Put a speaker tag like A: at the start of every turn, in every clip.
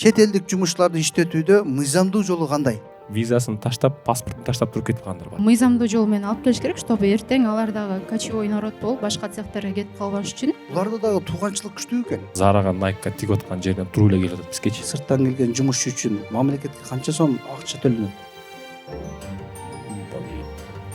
A: чет элдик жумушчуларды иштетүүдө мыйзамдуу жолу кандай?
B: Визасын таштап, паспортун таштап туруп кетип калгандар бар.
C: Мыйзамдуу жол менен алып келиш керек, чтобы эртең алар дагы кочевой народ болуп башка цехтерге кетип калбаш үчүн.
A: Буларда дагы тууганчылык күчтүү экен.
B: Зарага, Найкка тигип аткан жерден туруп эле келип атат бизгечи.
A: Сырттан келген жумушчу үчүн мамлекетке канча сом акча төлөнөт?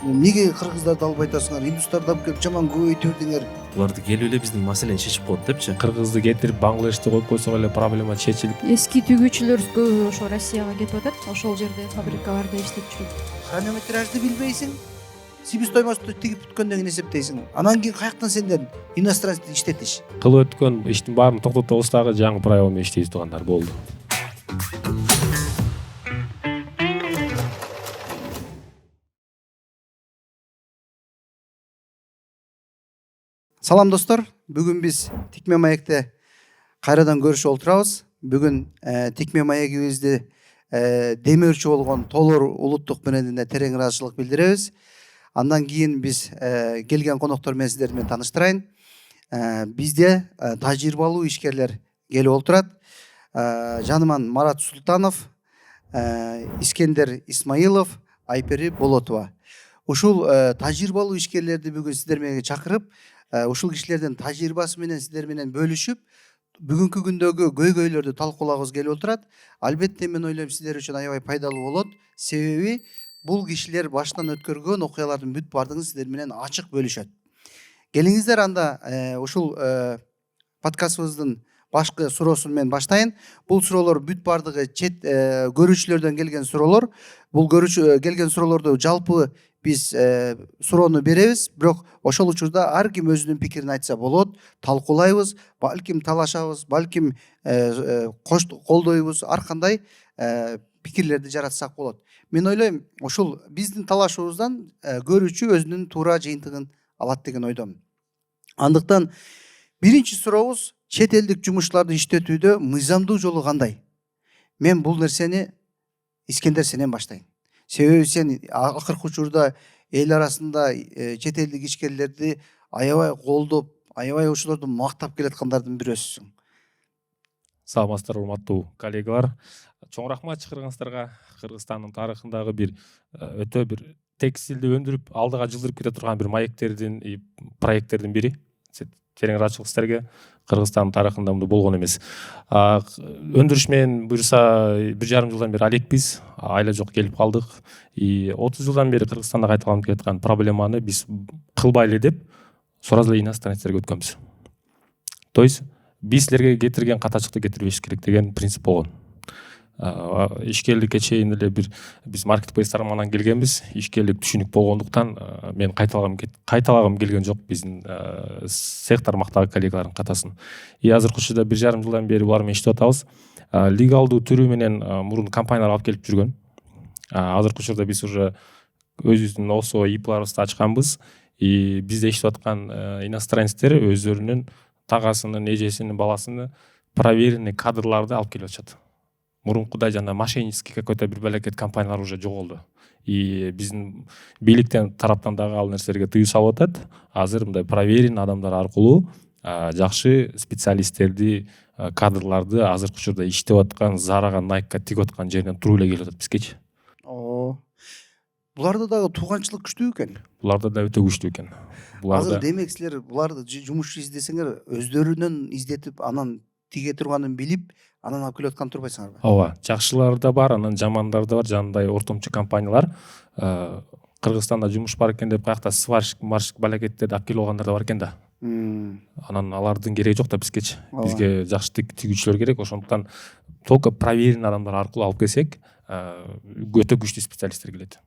A: Эмнеге кыргыздарды албай атасыңар? Индустарды алып келип жаман көбөйтүп бердиңер.
D: Буларды келип эле биздин маселени чечип коет депчи.
B: Кыргызды кетирип Бангладешти коюп койсок эле проблема чечилип.
C: Эски тигүүчүлөр көбү ошо Россияга кетип атат. Ошол жерде фабрикаларда иштеп жүрөт.
A: Хронометражды билбейсиң, себестоимосту тигип бүткөндөн кийин эсептейсиң. Анан кийин каяктан сенден иностранцты иштетиш?
B: Кылып өткөн иштин баарын токтотобуз дагы жаңы правила менен иштейбиз тургандар болду.
A: Салам достор, бүгүн биз Тикме маекте кайрадан көрүшүп отурабыз. Бүгүн Тикме маегибизди демөөрчү болгон Толор улуттук брендине терең ыраазычылык билдиребиз. Андан кийин биз келген коноктор менен сиздер менен тааныштырайын. Бизде тажрыйбалуу ишкерлер келип отурат. Жаныман Марат Султанов, Искендер Исмаилов, Айпери Болотова. Ушул тажрыйбалуу ишкерлерди бүгүн сиздер менен чакырып, ушул кишилердин тажрыйбасы менен сиздер менен бөлүшүп, бүгүнкү күндөгү көйгөйлөрдү талкуулагыбыз келип отурат. Албетте мен ойлойм сиздер үчүн аябай пайдалуу болот. Себеби бул кишилер башынан өткөргөн окуялардын бүт бардыгын сиздер менен ачык бөлүшөт. Келиңиздер анда ушул подкастыбыздын башкы суроосун мен баштайын. Бул суроолор бүт бардыгы чет көрүүчүлөрдөн келген суроолор. Бул келген суроолорду жалпы биз суроону беребиз, бирок ошол учурда ар ким өзүнүн пикирин айтса болот, талкуулайбыз, балким талашабыз, балким колдойбуз, ар кандай пикирлерди жаратсак болот. Мен ойлойм, ушул биздин талашуубуздан көрүүчү өзүнүн туура жыйынтыгын алат деген ойдомун. Андыктан биринчи сурообуз, чет элдик жумушчуларды иштетүүдө мыйзамдуу жолу кандай? Мен бул нерсени Искендер сенен баштайын. Себеби сен акыркы учурда эл арасында чет элдик ишкерлерди аябай колдоп, аябай ошолорду мактап келаткандардын бирөөсүсүң.
B: Саламатсыздар, урматтуу коллегалар. Чоң рахмат чакырганыңыздарга. Кыргызстандын тарыхындагы бир өтө бир текстилди өндүрүп, алдыга жылдырып кете турган бир маектердин, проекттердин бири. Терең ыраазычылык сиздерге. Кыргызстандын тарыхында мындай болгон эмес. Өндүрүш менен буюрса 1,5 жылдан бери алекпиз. Айла жок келип калдык. 30 жылдан бери Кыргызстанда кайталанып келаткан проблеманы биз кылбайлы деп сразу эле иностранецтерге өткөнбүз. То есть биз силерге кетирген катачыкты кетирбеш керек деген принцип болгон. Ишкерликке чейин эле биз маркетплейс тармагынан келгенбиз. Ишкерлик түшүнүк болгондуктан мен кайталагым келген жок биздин цех тармактагы коллегалардын катасын. Азыркы учурда 1,5 жылдан бери булар менен иштеп атабыз. Легалдуу түрү менен мурун компаниялар алып келип жүргөн. Азыркы учурда биз уже өзүбүздүн ОСО ИПларыбызды ачканбыз. Бизде иштеп аткан иностранецтер өздөрүнүн тагасынын, эжесинин баласыны проверенный кадрларды алып келип атышат. Мурункудай жана мошеннический какой-то бир балекет компаниялар уже жоголду. Биздин бийликтен тараптан дагы ал нерселерге тыюу салып атат. Азыр мындай проверенный адамдар аркылуу жакшы специалисттерди, кадрларды азыркы учурда иштеп аткан Зарага, Найкка тигип аткан жерден туруп эле келип атат бизгечи.
A: Буларда дагы тууганчылык күчтүү экен.
B: Буларда да өтө күчтүү экен.
A: Азыр демек силер буларды жумушчу издесеңер, өздөрүнөн издетип, анан тиге турганын билип, анан алып келип аткан турбайсыңарбы?
B: Ооба, жакшылары да бар, анан жамандары да бар. Жандай ортомчу компаниялар Кыргызстанда жумуш бар экен деп каякта сварщик, марщик балекеттерди алып келип алгандар да бар экен да. Анан алардын кереги жок да бизгечи. Бизге жакшы тигүүчүлөр керек. Ошондуктан только проверенный адамдар аркылуу алып келсек, өтө күчтүү специалисттер келет.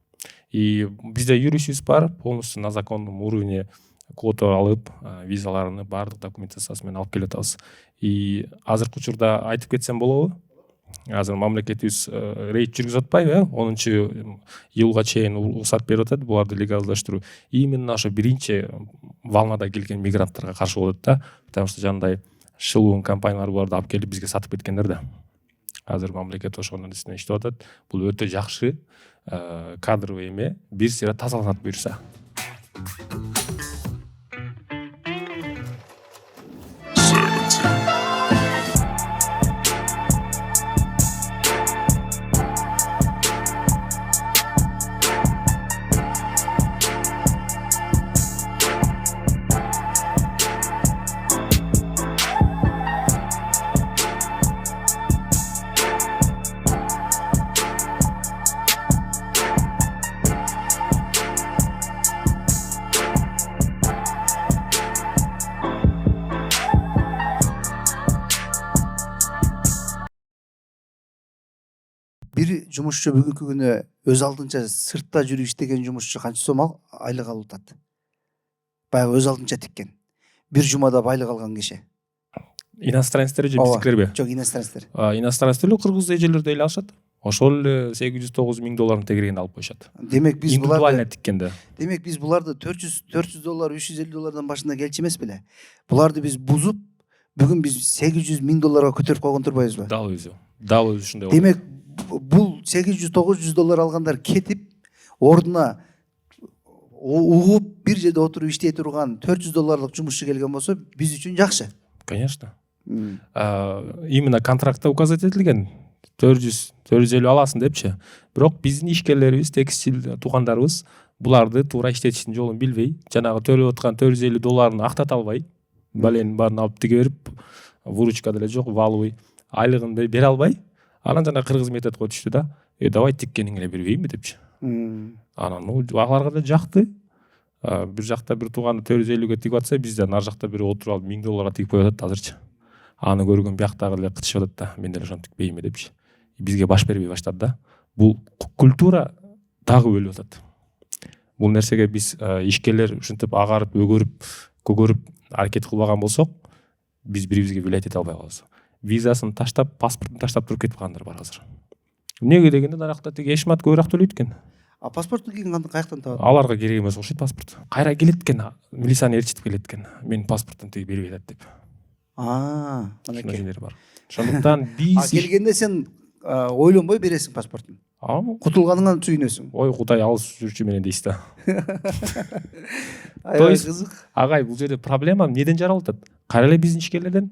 B: Бизде юристибиз бар, полностью на законном уровне квота алып, визаларыны баардык документациясы менен алып келип атабыз. Азыркы учурда айтып кетсем болобу? Азыр мамлекетибиз рейд жүргүзүп атпайбы? 10-июлга чейин уруксат берип атат буларды легалдаштыруу. Именно ошо биринчи волнада келген мигранттарга каршы болот да, потому что жандай шылуун компаниялар буларды алып келип бизге сатып кеткендер да. Азыр мамлекет ошонун үстүнө иштеп атат. Бул өтө жакшы кадровый эме, бир сыйра тазаланат буюрса.
A: бир жумушчу бүгүнкү күнү өз алдынча сыртта жүрүп иштеген жумушчу канча сом айлык алып атат? Баягы өз алдынча тиккен. Бир жумада байлык алган киши.
B: Иностранецтер же биздикилерби?
A: Жок, иностранецтер.
B: Иностранецтер кыргыз эжелер деле алышат. Ошол эле 809 миң долларын тегерегенде алып коюшат.
A: Демек биз
B: Индивидуально
A: буларды
B: тиккенде.
A: Демек биз буларды 400 доллар, 350 доллардан башында келчү эмес беле? Буларды биз бузуп, бүгүн биз 800 миң долларга көтөрүп койгон турбайбызбы?
B: Дал өзү ушундай.
A: Демек бул 800-900 доллар алгандар кетип, ордуна угуп бир жерде отуруп иштей турган 400 долларлык жумушчу келген болсо, биз үчүн жакшы.
B: Конечно. Именно контрактта указать этилген 400-450 аласың депчи. Бирок биздин ишкерлерибиз, текстиль туугандарыбыз буларды туура иштетиштин жолун билбей, жанагы төлөп аткан 450 долларын актата албай, баленин баарын алып тиге берип, выручка деле жок, валовый айлыгын бере албай, анан жана кыргыз методко түштү да, давай тиккениңе эле бербейинби депчи. Анан аларга да жакты. Бир жакта бир тууганды 450ге тигип атса, бизден ар жакта бири отуруп алып 1000 долларга тигип коюп атат азырчы. Аны көргөн бияктагы эле кытышып атат да, мен деле ошону тикпейинби депчи. Бизге баш бербей баштады да. Бул культура дагы өлүп атат. Бул нерсеге биз ишкерлер ушинтип агарып, өгөрүп, көгөрүп аракет кылбаган болсок, биз бирибизге влиять эте албай калабыз. Визасын таштап, паспортун таштап туруп кетип калгандар бар азыр. Эмнеге дегенде, наракта тиги эшмат көбүрөөк төлөйт экен.
A: А паспортту кийин каяктан табат?
B: Аларга керек эмес окшойт паспорт. Кайра келет экен, милицияны ээрчитип келет экен. Менин паспортун тиги бербей атат деп.
A: Мынакей.
B: Бар. Ошондуктан биз
A: келгенде сен ойлонбой бересиң паспортун. Кутулганыңан сүйүнөсүң.
B: Ой, Кудай алыс жүрчү менен дейсиз да.
A: Аябай кызык.
B: Агай, бул жерде проблема неден жаралып атат? Кайра эле биздин ишкерлерден.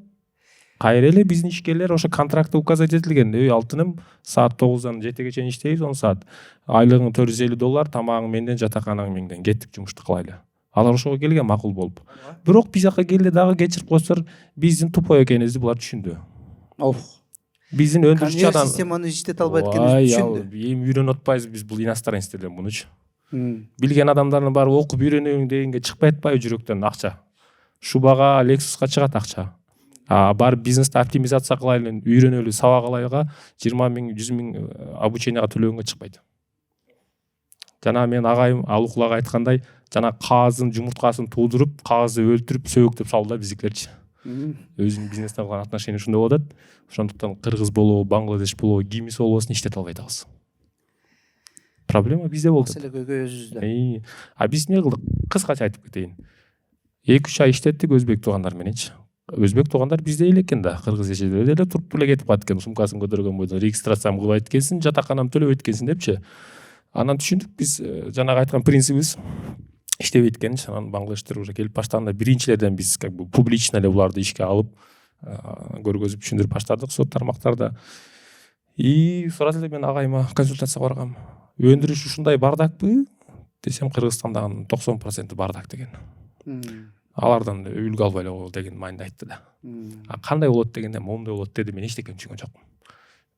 B: Кайра эле биздин ишкерлер ошо контрактта указать этилген. Алтыным, саат 9-дан 7-ге чейин иштейбиз, 10 саат. Айлыгың 450 доллар, тамагың менден, жатаканаң менден. Кеттик жумушту кылайлы. Алар ошого келген макул болуп. Бирок биз жака келди дагы кечирип койсор, биздин тупой экенибизди булар түшүндү. Биздин өндүрүшчү адам
A: системаны иштете албайт экенибизди түшүндү.
B: Эми үйрөнүп атпайбыз биз бул иностранецтерден мунучу. Билген адамдардын баары окуп үйрөнөйүн дегенге чыкпай атпайбы жүрөктөн акча. Шубага, Lexusга чыгат акча. Барып бизнести оптимизация кылайлы, үйрөнөлү, сабак алайга 20 миң, 100 миң обученияга төлөгөнгө чыкпайт. Жана мен агайым Алукулага айткандай, жана кааздын жумурткасын туудуруп, каазды өлтүрүп, сөөктөп салды да биздикилерчи. Өзүнүн бизнесине болгон отношение ушундай болуп атат. Ошондуктан кыргыз болобу, Бангладеш болобу, кимиси болбосун иштете албай атабыз. Проблема бизде болду.
A: Маселе көйгөй өзүбүздө.
B: Биз эмне кылдык? Кыскача айтып кетейин. 2-3 ай иштеттик өзбек туугандар мененчи. Өзбек туугандар бизде эле экен да, кыргыз эжелери деле туруп эле кетип калат экен, сумкасын көтөргөн бойдон регистрациямды кылбайт экенсиң, жатаканамды төлөбөйт экенсиң депчи. Анан түшүндүк биз жанагы айткан принцибибиз иштебейт экен. Анан Бангладештер уже келип баштаганда биринчилерден биз как бы публично эле буларды ишке алып, көргөзүп түшүндүрүп баштадык сот тармактарда. Сурады эле мен агайыма консультацияга баргам. Өндүрүш ушундай бардакпы? Десем, Кыргызстандагы 90% бардак деген. Алардан үлгү албай эле деген майында айтты да. Кандай болот дегенде, моундай болот деди, мен эчтеке түшүнгөн жокмун.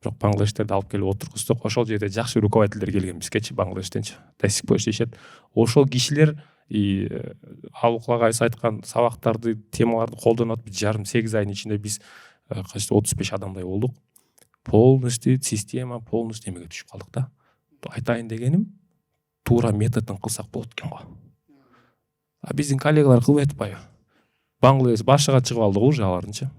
B: Бирок Бангладештерди алып келип отургуздук. Ошол жерде жакшы руководителдер келген бизгечи, Бангладештенчи. До сих пор иштешет. Ошол кишилер Алукулага айткан сабактарды, темаларды колдонуп, жарым 8 айдын ичинде биз качты 35 адамдай болдук. Полностью система, полностью эмеге түшүп калдык да. Айтайын дегеним, туура методун кылсак болот экен го. Биздин коллегалар кылбай атпайбы? Бангладеш башыга чыгып алдык уже алардынчы.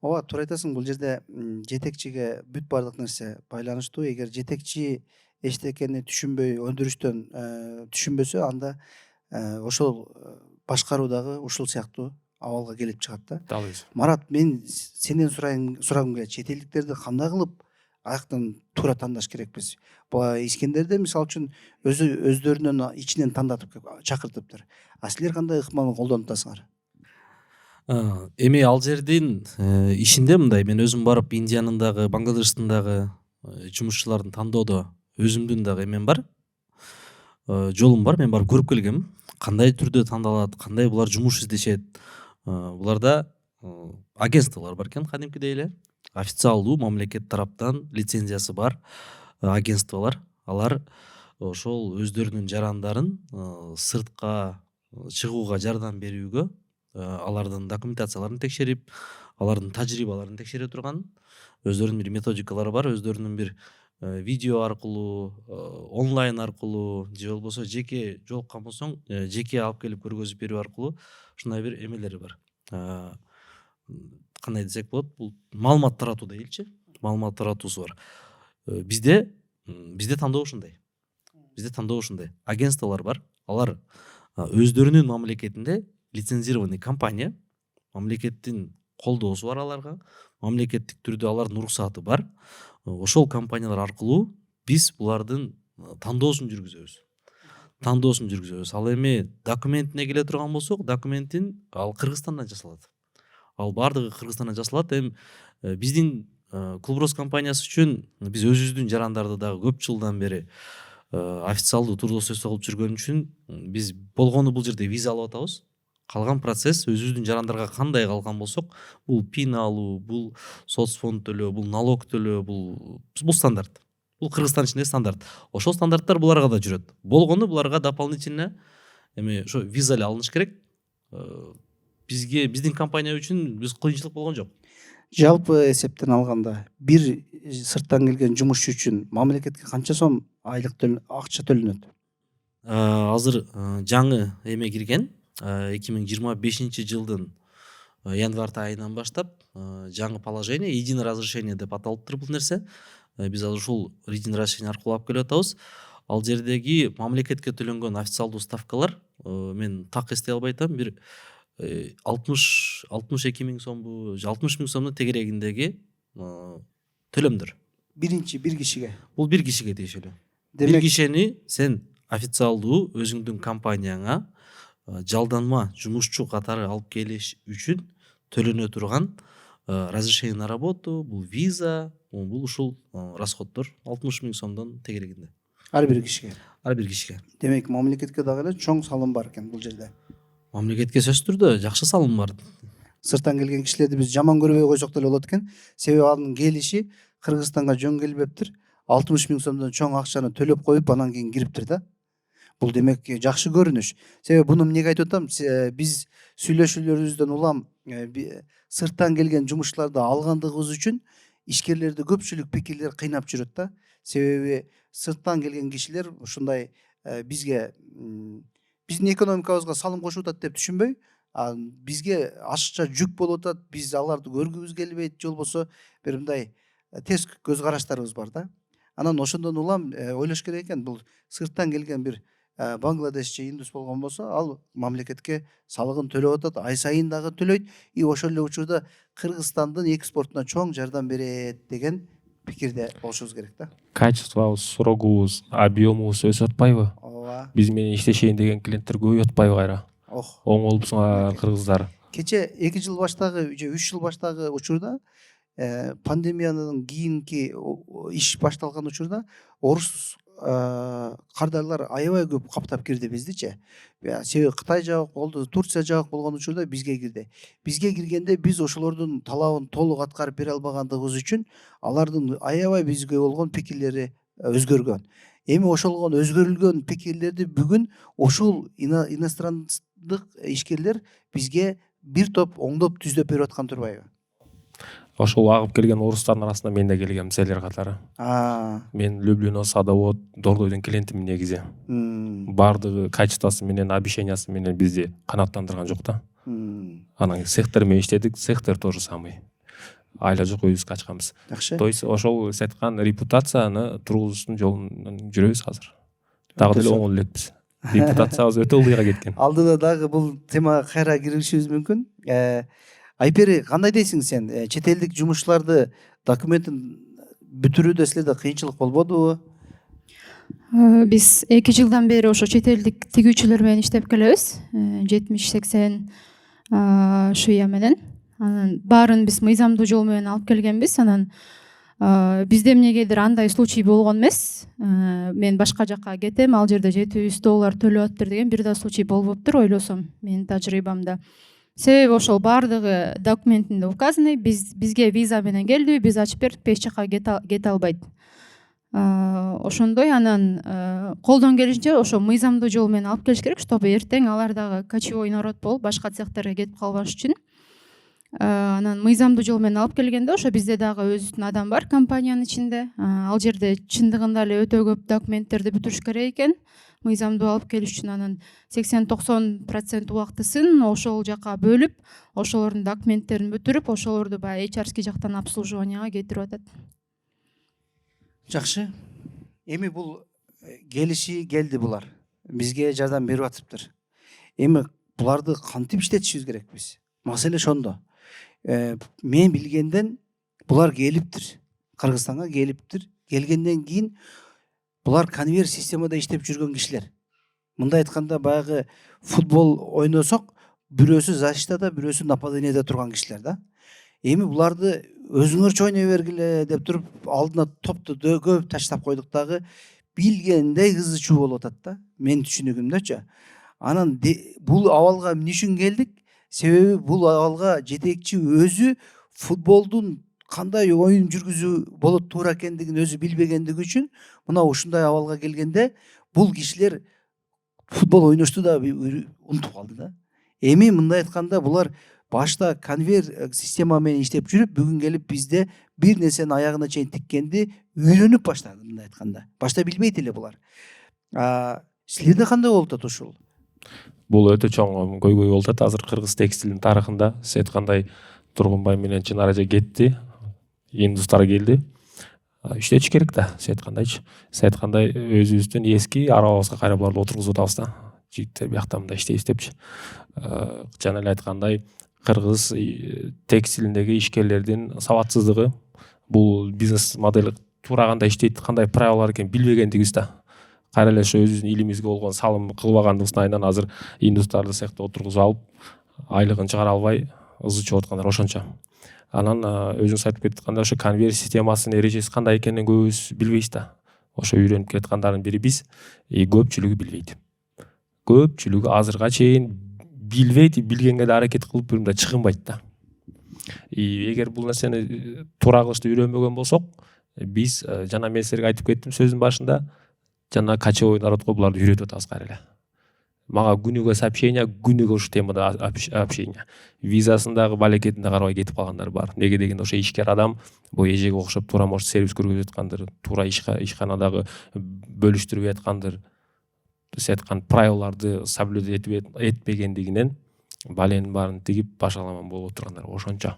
A: Ооба, туура айтасың. Бул жерде жетекчиге бүт бардык нерсе байланыштуу. Эгер жетекчи эчтекени түшүнбөй, өндүрүштөн түшүнбөсө, анда ошол башкаруу дагы ушул сыяктуу абалга келип чыгат да.
B: Дал өзү.
A: Марат, мен сенден сурагым келет. Чет элдиктерди кандай кылып аяктан туура тандаш керекпиз? Искендерди мисалы үчүн өздөрүнүн ичинен тандатып чакыртыптыр. Силер кандай ыкманы колдонуп атасыңар?
D: Эми ал жердин ишинде мындай, мен өзүм барып Индиянын дагы, Бангладештин дагы жумушчулардын тандоодо өзүмдүн дагы эмем бар. Жолум бар, мен барып көрүп келгем. Кандай түрдө тандалат, кандай булар жумуш издешет. Буларда агентстволор бар экен, кадимкидей эле. Официалдуу мамлекет тараптан лицензиясы бар агентстволор. Алар ошол өздөрүнүн жарандарын сыртка чыгууга жардам берүүгө, алардын документацияларын текшерип, алардын тажрыйбаларын текшере турган, өздөрүнүн бир методикалары бар, өздөрүнүн бир видео аркылуу, онлайн аркылуу же болбосо жеке жолуккан болсоң жеке алып келип көргөзүп берүү аркылуу ушундай бир эмелери бар. Кандай десек болот, бул маалымат таратуу дейилчи, маалымат таратуусу бар. Бизде тандоо ушундай. Бизде тандоо ушундай. Агентстволор бар. Алар өздөрүнүн мамлекетинде лицензированный компания, мамлекеттин колдоосу бар аларга, мамлекеттик түрдө алардын уруксаты бар. Ошол компаниялар аркылуу биз булардын тандоосун жүргүзөбүз. Ал эми документине келе турган болсок, документин ал Кыргызстандан жасалат. Ал баардыгы Кыргызстандан жасалат. Эми биздин Клуброс компаниясы үчүн биз өзүбүздүн жарандарды дагы көп жылдан бери официалдуу трудоустройство кылып жүргөн үчүн биз болгону бул жерде виза алып атабыз. Калган процесс өзүбүздүн жарандарга кандай калган болсок, бул пин алуу, бул соцфонд төлөө, бул налог төлөө, бул стандарт. Бул Кыргызстан ичиндеги стандарт. Ошол стандарттар буларга да жүрөт. Болгону буларга дополнительно эми ошо виза эле алыныш керек. Биздин компания үчүн биз кыйынчылык болгон жок.
A: Жалпы эсептен алганда бир сырттан келген жумушчу үчүн мамлекетке канча сом айлык акча төлөнөт?
D: Азыр жаңы эме кирген, 2025 жылдын январь айынан баштап жаңы положение, единое разрешение деп аталыптыр бул нерсе. Биз азыр ушул единое разрешение аркылуу алып келип атабыз. Ал жердеги мамлекетке төлөнгөн официалдуу ставкалар, мен так эстей албай атам, бир 62 миң сомбу, 60 миң сомдун тегерегиндеги төлөмдөр.
A: Бир кишиге.
D: Бул бир кишиге тиешелүү.
A: Демек,
D: Бир кишени сен официалдуу өзүңдүн компанияңа жалданма жумушчу катары алып келиш үчүн төлөнө турган разрешение на работу, бул виза, бул ушул расходдор 60 миң сомдон тегерегинде.
A: ар бир кишиге.
D: Демек
A: мамлекетке дагы эле чоң салым бар экен бул жерде.
D: Мамлекетке сөзсүз түрдө жакшы салым бар.
A: Сырттан келген кишилерди биз жаман көрбөй койсок деле болот экен. Себеби анын келиши Кыргызстанга жөн келбептир. 60 миң сомдон чоң акчаны төлөп коюп анан кийин кириптир да. Бул демек жакшы көрүнүш. Себеби буну эмнеге айтып атам? Биз сүйлөшүүлөрүбүздөн улам сырттан келген жумушчуларды алгандыгыбыз үчүн ишкерлерди көпчүлүк пикирлер кыйнап жүрөт да. Себеби сырттан келген кишилер ушундай бизге биздин экономикабызга салым кошуп атат деп түшүнбөй, бизге ашыкча жүк болуп атат, биз аларды көргүбүз келбейт, же болбосо бир мындай терс көз караштарыбыз бар да. Анан ошондон улам ойлош керек экен, бул сырттан келген бир Бангладеш же индус болгон болсо, ал мамлекетке салыгын төлөп атат, ай сайын дагы төлөйт, ошол эле учурда Кыргызстандын экспортуна чоң жардам берет деген пикирде болушубуз керек да.
B: Качествобуз, срогубуз, объемубуз өсүп атпайбы?
A: Ооба.
B: Биз менен иштешейин деген клиенттер көбөйүп атпайбы кайра? Оң болупсуңар кыргыздар.
A: Кече 2 жыл баштагы же 3 жыл баштагы учурда пандемиянын кийинки иш башталган учурда орус кардарлар аябай көп каптап кирди биздичи. Себеби Кытай жабык болду, Турция жабык болгон учурда бизге кирди. Бизге киргенде биз ошолордун талабын толук аткарып бере албагандыгыбыз үчүн алардын аябай бизге болгон пикирлери өзгөргөн. Эми ошолгон өзгөрүлгөн пикирлерди бүгүн ошол инострандык ишкерлер бизге бир топ оңдоп түздөп берип аткан турбайбы?
B: Ошол агып келген орустардын арасында мен да келгем силер катары. Мен Люблино, Садовод, Дордойдун клиентимин негизи. Бардыгы качествосы менен, обещаниясы менен бизди канааттандырган жок да. Анан сектор менен иштедик, сектор тоже самый. Айла жок, өзүбүз ачканбыз.
A: Жакшы.
B: То есть ошол сиз айткан репутацияны тургузуштун жолунан жүрөбүз азыр. Дагы деле оңол элекпиз. Репутациябыз өтө ылдыйга кеткен.
A: Алдыда дагы бул темага кайра киришибиз мүмкүн. Айпери, кандай дейсиң сен? Чет элдик жумушчуларды документин бүтүрүүдө силерде кыйынчылык болбодубу?
C: Биз 2 жылдан бери ошо чет элдик тигүүчүлөр менен иштеп келебиз. 70-80 шуя менен. Анан баарын биз мыйзамдуу жол менен алып келгенбиз. Анан бизде эмнегедир андай случай болгон эмес. Мен башка жакка кетем, ал жерде $700 төлөп атыптыр деген бир да случай болбоптур, ойлосом, менин тажрыйбамда. Себеби ошол баардыгы документинде указаны, бизге виза менен келди, биз ачып бердик, эч жакка кете албайт. Ошондой анан колдон келишинче ошо мыйзамдуу жол менен алып келиш керек, чтобы эртең алар дагы кочевой народ болуп башка цехтерге кетип калбаш үчүн. анан мыйзамдуу жол менен алып келгенде ошо бизде дагы өзүбүздүн адам бар компаниянын ичинде. Ал жерде чындыгында эле өтө көп документтерди бүтүрүш керек экен мыйзамдуу алып келиш үчүн. Анан 80-90% убактысын ошол жака бөлүп, ошолордун документтерин бүтүрүп, ошолорду баягы HR жактан обслуживанияга кетирип атат.
A: Жакшы. Эми бул келди булар. Бизге жардам берип атыптыр. Эми буларды кантип иштетишибиз керек биз? Маселе ошондо. Мен билгенден булар келиптир. Кыргызстанга келиптир. Келгенден кийин булар конвейер системада иштеп жүргөн кишилер. Мындай айтканда баягы футбол ойносок, бирөөсү защитада, бирөөсү нападениеде турган кишилер да. Эми буларды өзүңөрчү ойной бергиле деп туруп алдына топту дөкөп таштап койдук дагы билгендей кызы чуу болуп атат да. Менин түшүнүгүмдөчү. Анан бул абалга эмне үчүн келдик? Себеби бул абалга жетекчи өзү футболдун кандай оюн жүргүзүү болот туура экендигин өзү билбегендиги үчүн мына ушундай абалга келгенде бул кишилер футбол ойношту да унутуп калды да. Эми мындай айтканда булар башта конвейер система менен иштеп жүрүп, бүгүн келип бизде бир нерсени аягына чейин тиккенди үйрөнүп баштады мындай айтканда. Башта билбейт эле булар. Силерде кандай болуп атат ушул?
B: Бул өтө чоң көйгөй болуп атат азыр кыргыз текстилдин тарыхында. Сиз айткандай Тургунбай менен Чынар эже кетти, индустар келди. Иштетиш керек да, сиз айткандайчы. Сиз айткандай өзүбүздүн эски арабабызга кайра буларды отургузуп атабыз да. Жигиттер биякта мындай иштейбиз депчи. Жана эле айткандай кыргыз текстилиндеги ишкерлердин сабатсыздыгы, бул бизнес модель туура кандай иштейт, кандай правилалар экенин билбегендигибиз да. Кайра эле ошо өзүбүздүн илимибизге болгон салым кылбагандыгыбыздын айынан азыр индустарды цехте отургузуп алып, айлыгын чыгара албай ызы чыгып аткандар ошончо. Анан өзүңүз айтып кеткендей ошо конвейер системасынын эрежеси кандай экенин көбүбүз билбейбиз да. Ошо үйрөнүп келаткандардын бири биз, көпчүлүгү билбейт. Көпчүлүгү азырга чейин билбейт, билгенге да аракет кылып бир мындай чыгынбайт да. Эгер бул нерсени туура кылышты үйрөнбөгөн болсок, биз жана мен силерге айтып кеттим сөздүн башында, жана кочевой народко буларды үйрөтүп атабыз кайра эле. Мага күнүгө сообщение, күнүгө ушу темада общение. Визасындагы балекетинде карабай кетип калгандар бар. Неге дегенде ошо ишкер адам, бул эжеге окшоп туура может сервис көргөзүп аткандыр, туура ишканадагы бөлүштүрбөй аткандыр. Сиз айткан правилаларды соблюдать этпегендигинен баленин баарын тигип башаламан болуп отургандар ошончо.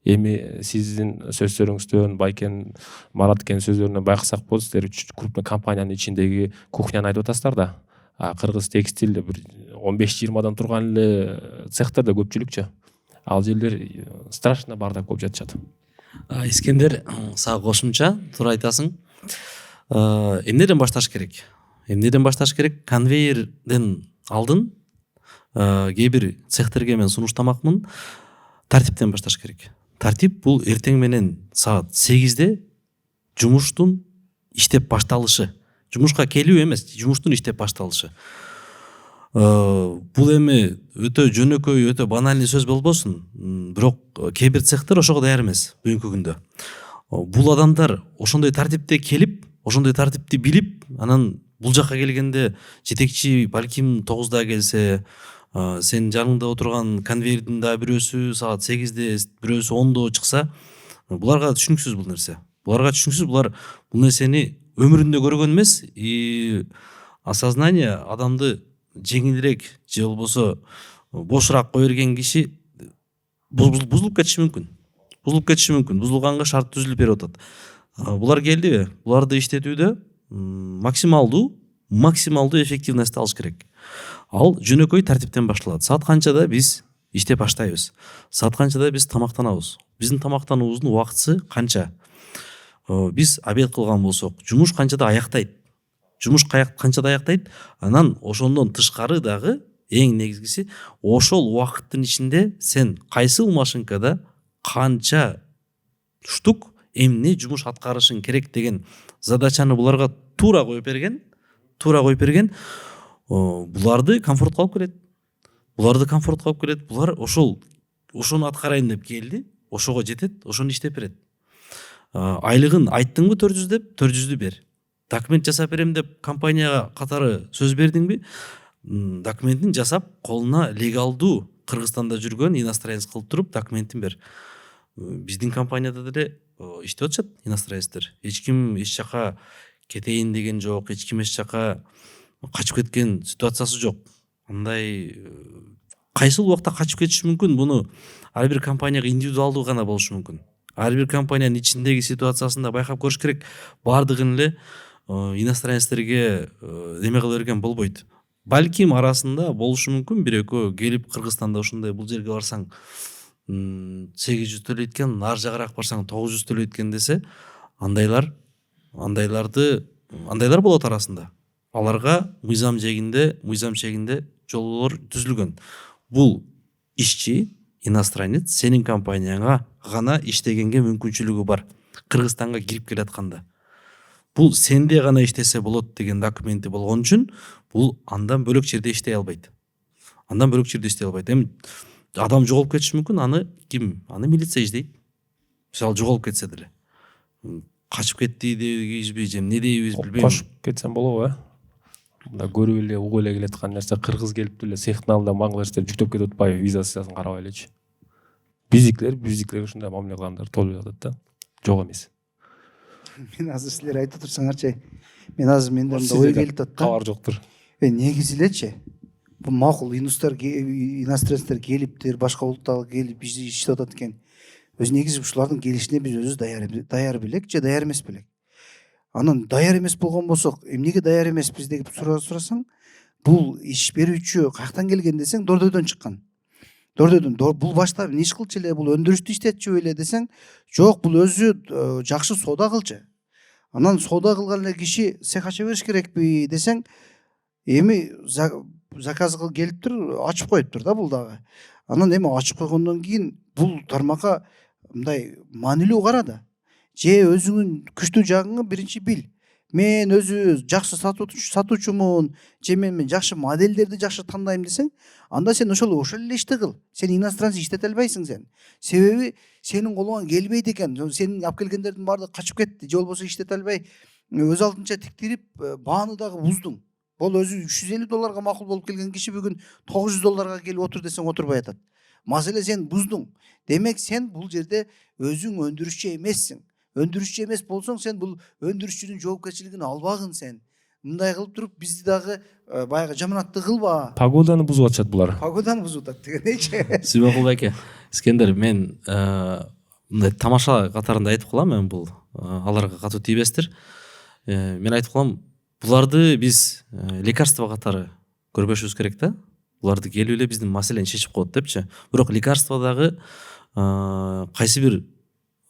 B: Эми сиздин сөздөрүңүздөн, Байкен, Марат экен сөздөрүнөн байкасак болот, силер крупный компаниянын ичиндеги кухняны айтып атасыздар да. Кыргыз текстил бир 15-20 турган эле цехтерде көпчүлүкчү. Ал жерлер страшно бардак болуп жатышат.
D: Искендер, сага кошумча туура айтасың. Эмнеден башташ керек? Конвейерден алдын кээ бир цехтерге мен сунуштамакмын. Тартиптен башташ керек. Тартип бул эртең менен саат 8-де жумуштун иштеп башталышы. Жумушка келүү эмес, жумуштун иштеп башталышы. Бул эми өтө жөнөкөй, өтө банальный сөз болбосун, бирок кээ бир цехтер ошого даяр эмес бүгүнкү күндө. Бул адамдар ошондой тартипте келип, ошондой тартипти билип, анан бул жака келгенде жетекчи балким 9-да келсе, сен жаныңда отурган конвейердин да бирөөсү саат 8-де, бирөөсү 10-до чыкса, буларга түшүнүксүз бул нерсе. Булар бул нерсени өмүрүндө көргөн эмес, осознание адамды жеңилирээк же болбосо бошураак кое берген киши бузулуп кетиши мүмкүн. Бузулганга шарт түзүлүп берип атат. Булар келдиби? Буларды иштетүүдө максималдуу эффективность алыш керек. Ал жөнөкөй тартиптен башталат. Саат канчада биз иштеп баштайбыз? Саат канчада биз тамактанабыз? Биздин тамактануубуздун убактысы канча? Биз обед кылган болсок, жумуш канчада аяктайт? Анан ошондон тышкары дагы эң негизгиси ошол убакыттын ичинде сен кайсыл машинкада канча штук эмне жумуш аткарышың керек деген задачаны буларга туура коюп берген. Буларды комфортко алып келет. Булар ошону аткарайын деп келди, ошого жетет, ошону иштеп берет. Айлыгын айттыңбы 400 деп, 400'ді бер. Документ жасап берем деп компанияга катары сөз бердиңби? Документин жасап колуна легалдуу Кыргызстанда жүргөн иностранец кылып туруп документин бер. Биздин компанияда деле иштеп атышат иностранецтер. Эч ким эч жака кетейин деген жок, эч ким эч жака качып кеткен ситуациясы жок. Андай кайсыл убакта качып кетиши мүмкүн, буну ар бир компанияга индивидуалдуу гана болушу мүмкүн. Ар бир компаниянын ичиндеги ситуациясында байкап көрүш керек. Бардыгын эле иностранецтерге неме кыла берген болбойт. Балким арасында болушу мүмкүн бир экөө келип Кыргызстанда ушундай бул жерге барсаң 800 төлөйт экен, ар жагыраак барсаң 900 төлөйт экен десе, андайлар болот арасында. Аларга мыйзам чегинде жолдор түзүлгөн. Бул ишчи, иностранец сенин компанияңа гана иштегенге мүмкүнчүлүгү бар. Кыргызстанга кирип келатканда. Бул сенде гана иштесе болот деген документи болгон үчүн бул андан бөлөк жерде иштей албайт. Эми адам жоголуп кетиши мүмкүн, аны ким? Аны милиция издейт. Мисалы жоголуп кетсе деле. Качып кетти дейбизби, же эмне дейбиз билбейм.
B: Кошуп кетсем болобу, Мында көрүп эле угуп эле келаткан нерсе, кыргыз келип деле цехтин алдында Бангладештер жүктөп кетип атпайбы, визасын карабай элечи. Биздикилер ушундай мамиле кылгандар толуп жатат да. Жок эмес.
A: Мен азыр силер айтып турсаңарчы, мен азыр менден ой келип атат да.
B: Кабар жоктур.
A: Негизи элечи бул макул иностранецтер келиптир, башка улуттагы келип иштеп атат экен. Өз негизи ушулардын келишине биз өзүбүз даяр белек же даяр эмес белек. Анан даяр эмес болгон болсок, эмнеге даяр эмеспиз деп сурасаң, бул иш берүүчү каяктан келген десең, Дордойдон чыккан. Бул башта эмне иш кылчу эле, бул өндүрүштү иштетчү эле десең, жок, бул өзү жакшы соода кылчу. Анан соода кылган эле киши цех ача бериш керекпи десең, эми заказ келиптир, ачып коюптур да бул дагы. Анан эми ачып койгондон кийин бул тармакка мындай маанилүү кара да. Же өзүңүн күчтүү жагыңы биринчи бил. Мен өзү жакшы сатуучумун, же мен жакшы моделдерди жакшы тандайм десең, анда сен ошол эле ишти кыл. Сен иностранец иштете албайсың сен. Себеби сенин колуңан келбейт экен. Сенин алып келгендердин баардыгы качып кетти, же болбосо иштете албай өз алдынча тиктирип, бааны дагы буздуң. Бол өзү $350 макул болуп келген киши бүгүн $900 келип отур десең отурбай атат. Маселе сен буздуң. Демек сен бул жерде өзүң өндүрүшчү эмессиң. Өндүрүшчү эмес болсоң, сен бул өндүрүшчүнүн жоопкерчилигин албагын сен. Мындай кылып туруп бизди дагы баягы жаманатты кылба.
B: Погоданы бузуп атышат булар.
A: Погоданы бузуп атат дегендейчи.
D: Сүйбөкул байке, Искендер, мен мындай тамаша катарында айтып калам, мен бул аларга катуу тийбестир. Мен айтып калам, буларды биз лекарство катары көрбөшүбүз керек да. Буларды келип эле биздин маселени чечип коет депчи. Бирок лекарстводагы кайсы бир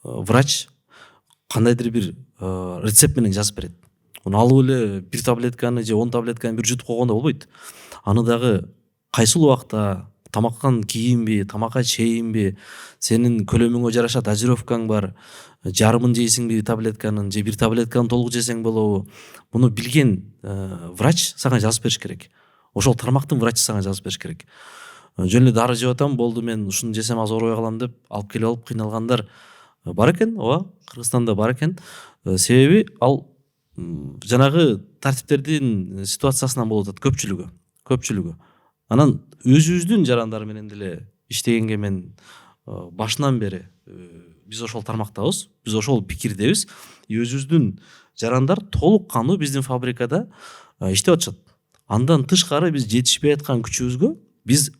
D: врач кандайдыр бир рецепт менен жазып берет. Муну алып эле бир таблетканы же 10 таблетканы бир жутуп койгондо болбойт. Аны дагы кайсыл убакта тамакка кийинби, тамакка чейинби, сенин көлөмүңө жараша дозировкаң бар, жарымын жейсиңби таблетканын, же бир таблетканы толук жесең болобу. Муну билген врач сага жазып бериш керек. Ошол тармактын врачы сага жазып бериш керек. Жөн эле дары жеп атам, болду мен ушуну жесем аз оорубай калам деп алып келип алып кыйналгандар бар экен, ооба, Кыргызстанда бар экен. Себеби ал жанагы тартиптердин ситуациясынан болуп атат көпчүлүгү. Анан өзүбүздүн жарандары менен деле иштегенге мен башынан бери биз ошол тармактабыз, биз ошол пикирдебиз. Өзүбүздүн жарандар толук кандуу биздин фабрикада иштеп атышат. Андан тышкары биз жетишпей аткан күчүбүзгө биз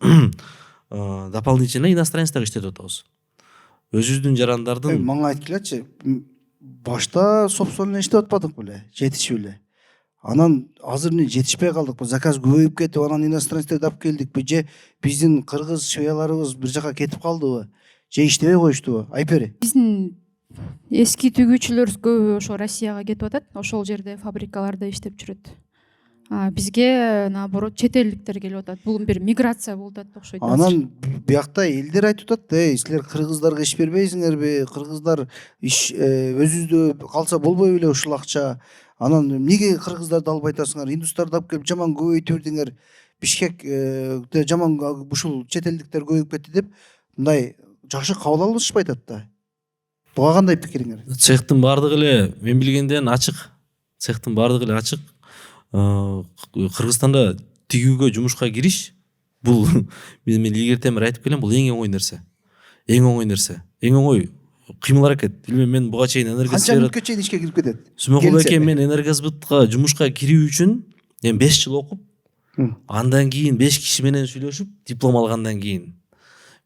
D: дополнительно иностранецтерге иштетип атабыз. Өзүбүздүн жарандардын
A: Мага айткылачы, башта собственно иштеп атпадык беле, жетишип эле. Анан азыр эмне жетишпей калдыкпы, заказ көбөйүп кетип, анан иностранецтерди алып келдикпи, же биздин кыргыз швеяларыбыз бир жака кетип калдыбы, же иштебей коюштубу? Айтып бери.
C: Биздин эски төгүүчүлөр көбү ошо Россияга кетип атат, ошол жерде фабрикаларда иштеп жүрөт. Бизге наоборот чет элдиктер келип атат. Бул бир миграция болуп атат окшойт.
A: Анан биякта элдер айтып атат, силер кыргыздарга иш бербейсиңерби? Кыргыздар иш өзүбүздө калса болбойбу эле ушул акча? Анан эмнеге кыргыздарды албай атасыңар? Индустарды алып келип жаман көбөйтүп бердиңер. Бишкекте жаман ушул чет элдиктер көбөйүп кетти деп мындай жакшы кабыл алышпай атат да. Буга кандай пикириңер?
D: Цехтин баардыгы эле мен билгенден ачык. Кыргызстанда тигүүгө жумушка кириш бул мен илгери темир айтып келем, бул эң оңой нерсе. Эң оңой нерсе. Эң оңой кыймыл аракет. Билбейм, мен буга чейин
A: Канча
D: энергосфера
A: мүнөткө чейин ишке кирип кетет?
D: Сүмөкул эке, мен энергосбытка жумушка кирүү үчүн эми 5 жыл окуп, андан кийин 5 киши менен сүйлөшүп, диплом алгандан кийин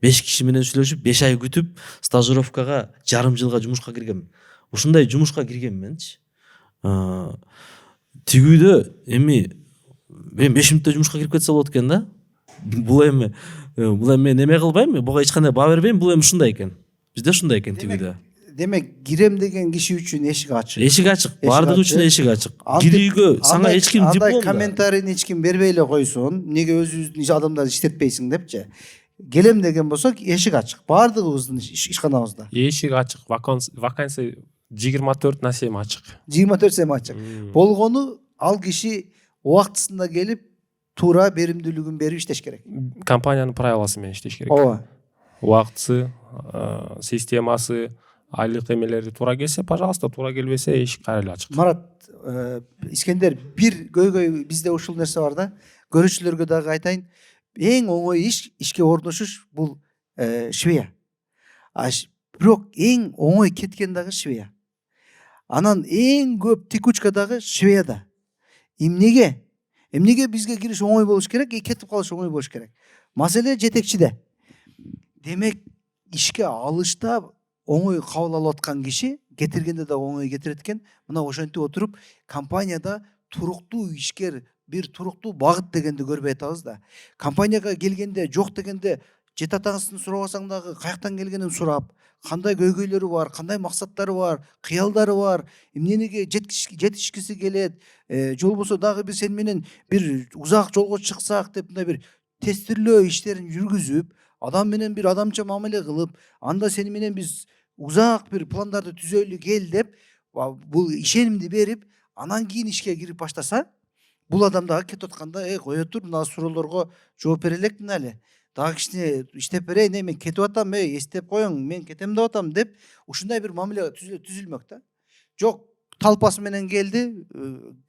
D: 5 киши менен сүйлөшүп, 5 ай күтүп, стажировкага жарым жылга жумушка киргем. Ушундай жумушка киргем менчи. Тигүүдө эми мен 5 мүнөттө жумушка кирип кетсе болот экен да. Бул эми мен неме кылбайм, буга эч кандай баа бербейм, бул эми ушундай экен. Бизде ушундай экен тигүүдө.
A: Демек кирем деген киши үчүн эшик ачык.
D: Эшик ачык, баардыгы үчүн эшик ачык. Кирүүгө сага эч ким
A: андай
D: диплом
A: комментарийни эч ким бербей эле койсун. Неге өзүбүздүн адамдарды иштетпейсиң депчи. Келем деген болсо эшик ачык. Баардыгыбыздын ишканабызда.
B: Эшик ачык, вакансия 24/7 ачык.
A: 24/7 ачык. Болгону ал киши убактысында келип туура беримдүүлүгүн берип иштеш керек.
B: Компаниянын правиласы менен иштеш керек.
A: Ооба.
B: Убактысы, системасы, айлык эмелери туура келсе, пожалуйста, туура келбесе эшик кайра эле ачык.
A: Марат, Искендер, бир көйгөй бизде ушул нерсе бар да. Көрүүчүлөргө дагы айтайын. Эң оңой ишке орношуш бул Швея. Бирок эң оңой кеткен дагы Швея. Анан эң көп текучка дагы Швеяда. Эмнеге? Эмнеге бизге кириш оңой болуш керек, кетип калыш оңой болуш керек? Маселе жетекчиде. Демек, ишке алышта оңой кабыл алып аткан киши кетиргенде да оңой кетирет экен. Мына ошентип отуруп компанияда туруктуу ишкер, бир туруктуу багыт дегенди көрбөй атабыз да. Компанияга келгенде жок дегенде жет атаңыздын сурабасаң дагы каяктан келгенин сурап, кандай көйгөйлөрү бар, кандай максаттары бар, кыялдары бар, эмнеге жетишкиси келет, же болбосо дагы бир сени менен бир узак жолго чыксак деп мындай бир тестирлөө иштерин жүргүзүп, адам менен бир адамча мамиле кылып, анда сени менен биз узак бир пландарды түзөйлү кел деп, бул ишенимди берип, анан кийин ишке кирип баштаса, бул адам дагы кетип атканда, кое тур, мына суроолорго жооп бере элекмин эле. Дагы кичине иштеп берейин, мен кетип атам, эстеп коюң, мен кетем деп атам деп, ушундай бир мамиле түзүлмөк да. Жок, талпасы менен келди,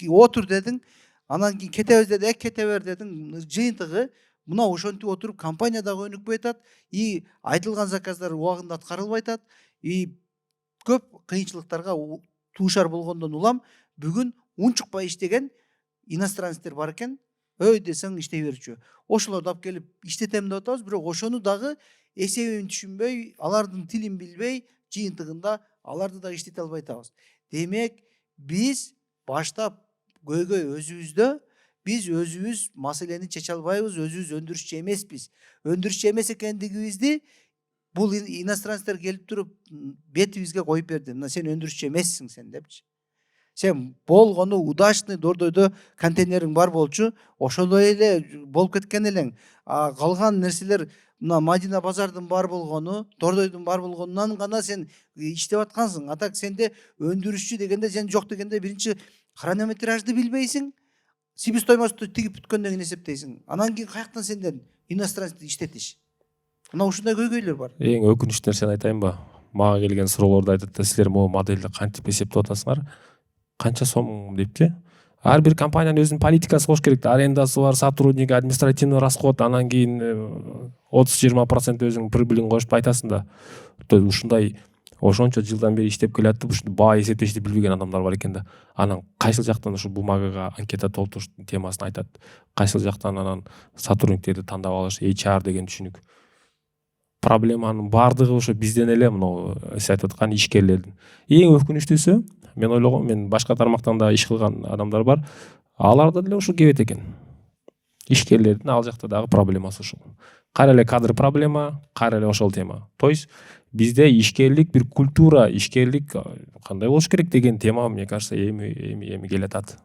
A: отур дедиң, анан кийин кетебиз деди, кете бер дедиң, жыйынтыгы мына ошентип отуруп компания дагы өнүкпөй атат, айтылган заказдар убагында аткарылбай атат, көп кыйынчылыктарга туушар болгондон улам бүгүн унчукпай иштеген иностранецтер бар экен, десең иштей берчү. Ошолорду алып келип иштетем деп атабыз, бирок ошону дагы эсебин түшүнбөй, алардын тилин билбей, жыйынтыгында аларды да иштете албай атабыз. Демек, биз баштап көйгөй өзүбүздө, биз өзүбүз маселени чече албайбыз, өзүбүз өндүрүшчү эмеспиз. Өндүрүшчү эмес экендигибизди бул иностранецтер келип туруп бетибизге коюп берди. Мына сен өндүрүшчү эмессиң сен депчи. Сен болгону удачный дордойдо контейнериң бар болчу, ошолой эле болуп кеткен элең. Калган нерселер мына Мадина базардын бар болгону, дордойдун бар болгонунан гана сен иштеп аткансың. Атак сенде өндүрүшчү дегенде, сен жок дегенде биринчи хронометражды билбейсиң, себестоимостьту тигип бүткөндөн кийин эсептейсиң. Анан кийин каяктан сенден иностранецти иштетиш? Мына ушундай көйгөйлөр бар.
B: Эң өкүнүчтүү нерсени айтайынбы? Мага келген суроолорду айтат да, силер могу модельди кантип эсептеп атасыңар? Канча сом депчи? Ар бир компаниянын өзүнүн политикасы болуш керек. Арендасы бар, сотрудник, административный расход, анан кийин 30-20% өзүңүн прибылиң кошуп айтасың да. Ушундай ошончо жылдан бери иштеп келатып, ушундай баа эсептешти билбеген адамдар бар экен да. Анан кайсыл жактан ушу бумагага анкета толтуруштун темасын айтат, кайсыл жактан анан сотрудниктерди тандап алыш, HR деген түшүнүк. Проблеманын баардыгы ошо бизден эле, мына сиз айтып аткан ишкерлердин. Эң өкүнүчтүүсү, мен ойлогом, мен башка тармактан да иш кылган адамдар бар, аларда деле ушул кебет экен. Ишкерлердин ал жакта дагы проблемасы ушул. Кайра эле кадр проблема, кайра эле ошол тема. То есть бизде ишкерлик бир культура, ишкерлик кандай болуш керек деген тема, мне кажется, эми келатат.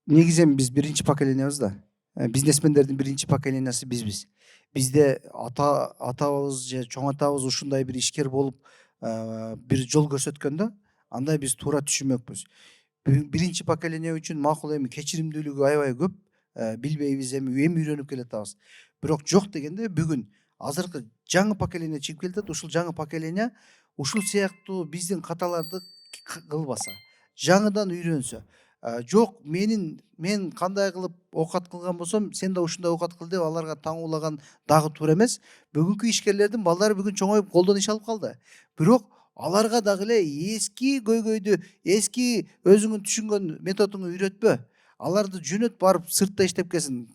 A: Негизинен биз биринчи поколениябыз да. Бизнесмендердин биринчи поколениясы бизбиз. Бизде атабыз же чоң атабыз ушундай бир ишкер болуп бир жол көрсөткөндө, андай биз туура түшүнмөкпүз. Биринчи поколение үчүн макул, эми кечиримдүүлүгү аябай көп, билбейбиз, эми үйрөнүп келатабыз. Бирок жок дегенде бүгүн азыркы жаңы поколение чыгып келатат. Ушул жаңы поколение ушул сыяктуу биздин каталарды кылбаса, жаңыдан үйрөнсө, жок мен кандай кылып оокат кылган болсом сен да ушундай оокат кыл деп аларга таңуулаган дагы туура эмес. Бүгүнкү ишкерлердин балдары бүгүн чоңоюп колдон иш алып калды. Бирок аларга дагы эле эски көйгөйдү, эски өзүңүн түшүнгөн методуңду үйрөтпө. Аларды жөнөт, барып сыртта иштеп келсин.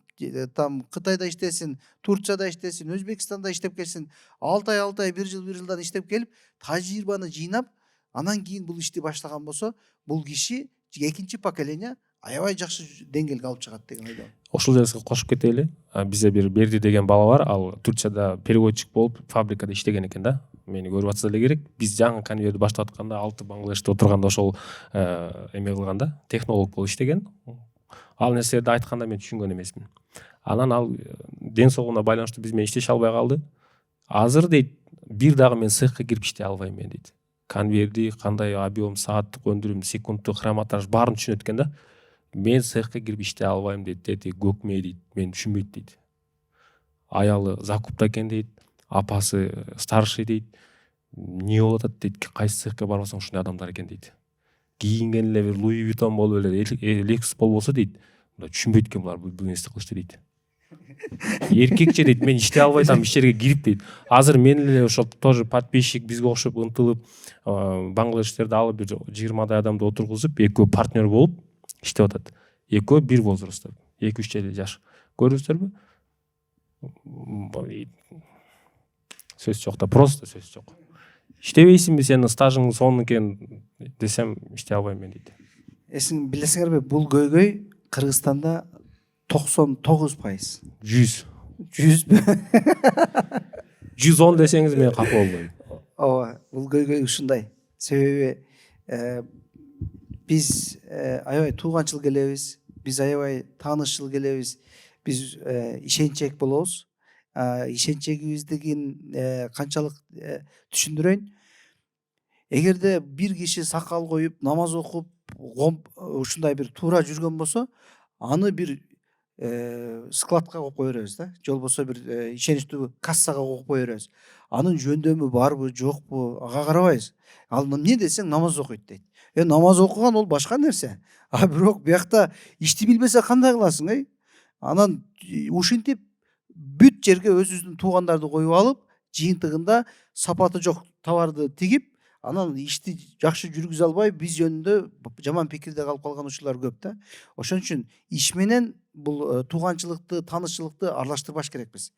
A: Там Кытайда иштесин, Турцияда иштесин, Өзбекстанда иштеп келсин. 6 ай, 1 жылдан иштеп келип, тажрыйбаны жыйнап, анан кийин бул ишти баштаган болсо, бул киши экинчи поколение аябай жакшы деңгээлге алып чыгат деген ойдомун.
B: Ошол жерге кошуп кетели. Бизде бир Берди деген бала бар. Ал Турцияда переводчик болуп фабрикада иштеген экен да. Мени көрүп атса эле керек. Биз жаңы конвейерди баштап атканда 6 Бангладеште отурганда ошол эме кылган да, технолог болуп иштеген. Ал нерселерди айтканда мен түшүнгөн эмесмин. Анан ал ден соолугуна байланыштуу биз менен иштеше албай калды. Азыр дейт, бир дагы мен цехка кирип иштей албайм мен дейт. Конвейерди кандай объем, сааттык өндүрүм, секундтук хроматаж баарын түшүнөт экен да. Мен цехка кирип иштей албайм дейт. Дети көкмей дейт, мен түшүнбөйт дейт. Аялы закупта экен дейт, апасы старший дейт. Не болуп атат дейт, кайсы цехке барбасаң ушундай адамдар экен дейт. Кийинген эле бир Луи Виттон болуп эле Lexus болбосо дейт, түшүнбөйт экен булар бул нерсе кылышты дейт. Эркекче дейт, мен иштей албай атам, иш жерге кирип дейт. Азыр мен эле ошол тоже подписчик бизге окшоп ынтылып, Бангладештерди алып бир 20 адамды отургузуп, экөө партнер болуп иштеп атат. Экөө бир возрастта, 2-3 жаш. Көрүңүздөрбү? Сөз жок да, просто сөз жок. Иштебейсиңби, сенин стажың сонун экен десем, иштей албайм мен дейт.
A: Билесиңерби, бул көйгөй Кыргызстанда 99%.
B: 100.
A: 100
B: 110 десеңиз мен капа болбойм.
A: Ооба, бул көйгөй ушундай. Себеби биз аябай тууганчыл келебиз, биз аябай таанышчыл келебиз, биз ишенчек болобуз. Ишенчегибиздигин канчалык түшүндүрөйүн. Эгерде бир киши сакал коюп, намаз окуп, ушундай бир туура жүргөн болсо, аны бир складка коюп кое беребиз да, же болбосо бир ишеничтүү кассага коюп кое беребиз. Анын жөндөмү барбы, жокпу, ага карабайбыз. Ал эмне десең намаз окуйт дейт. Намаз окуган ол башка нерсе. Бирок биякта ишти билбесе кандай кыласың, Анан ушинтип бүт жерге өзүбүздүн туугандарды коюп алып, жыйынтыгында сапаты жок товарды тигип, анан ишти жакшы жүргүзө албай, биз жөнүндө жаман пикирде калып калган учурлар көп да. Ошон үчүн иш менен бул тууганчылыкты, таанышчылыкты аралаштырбаш керекпиз.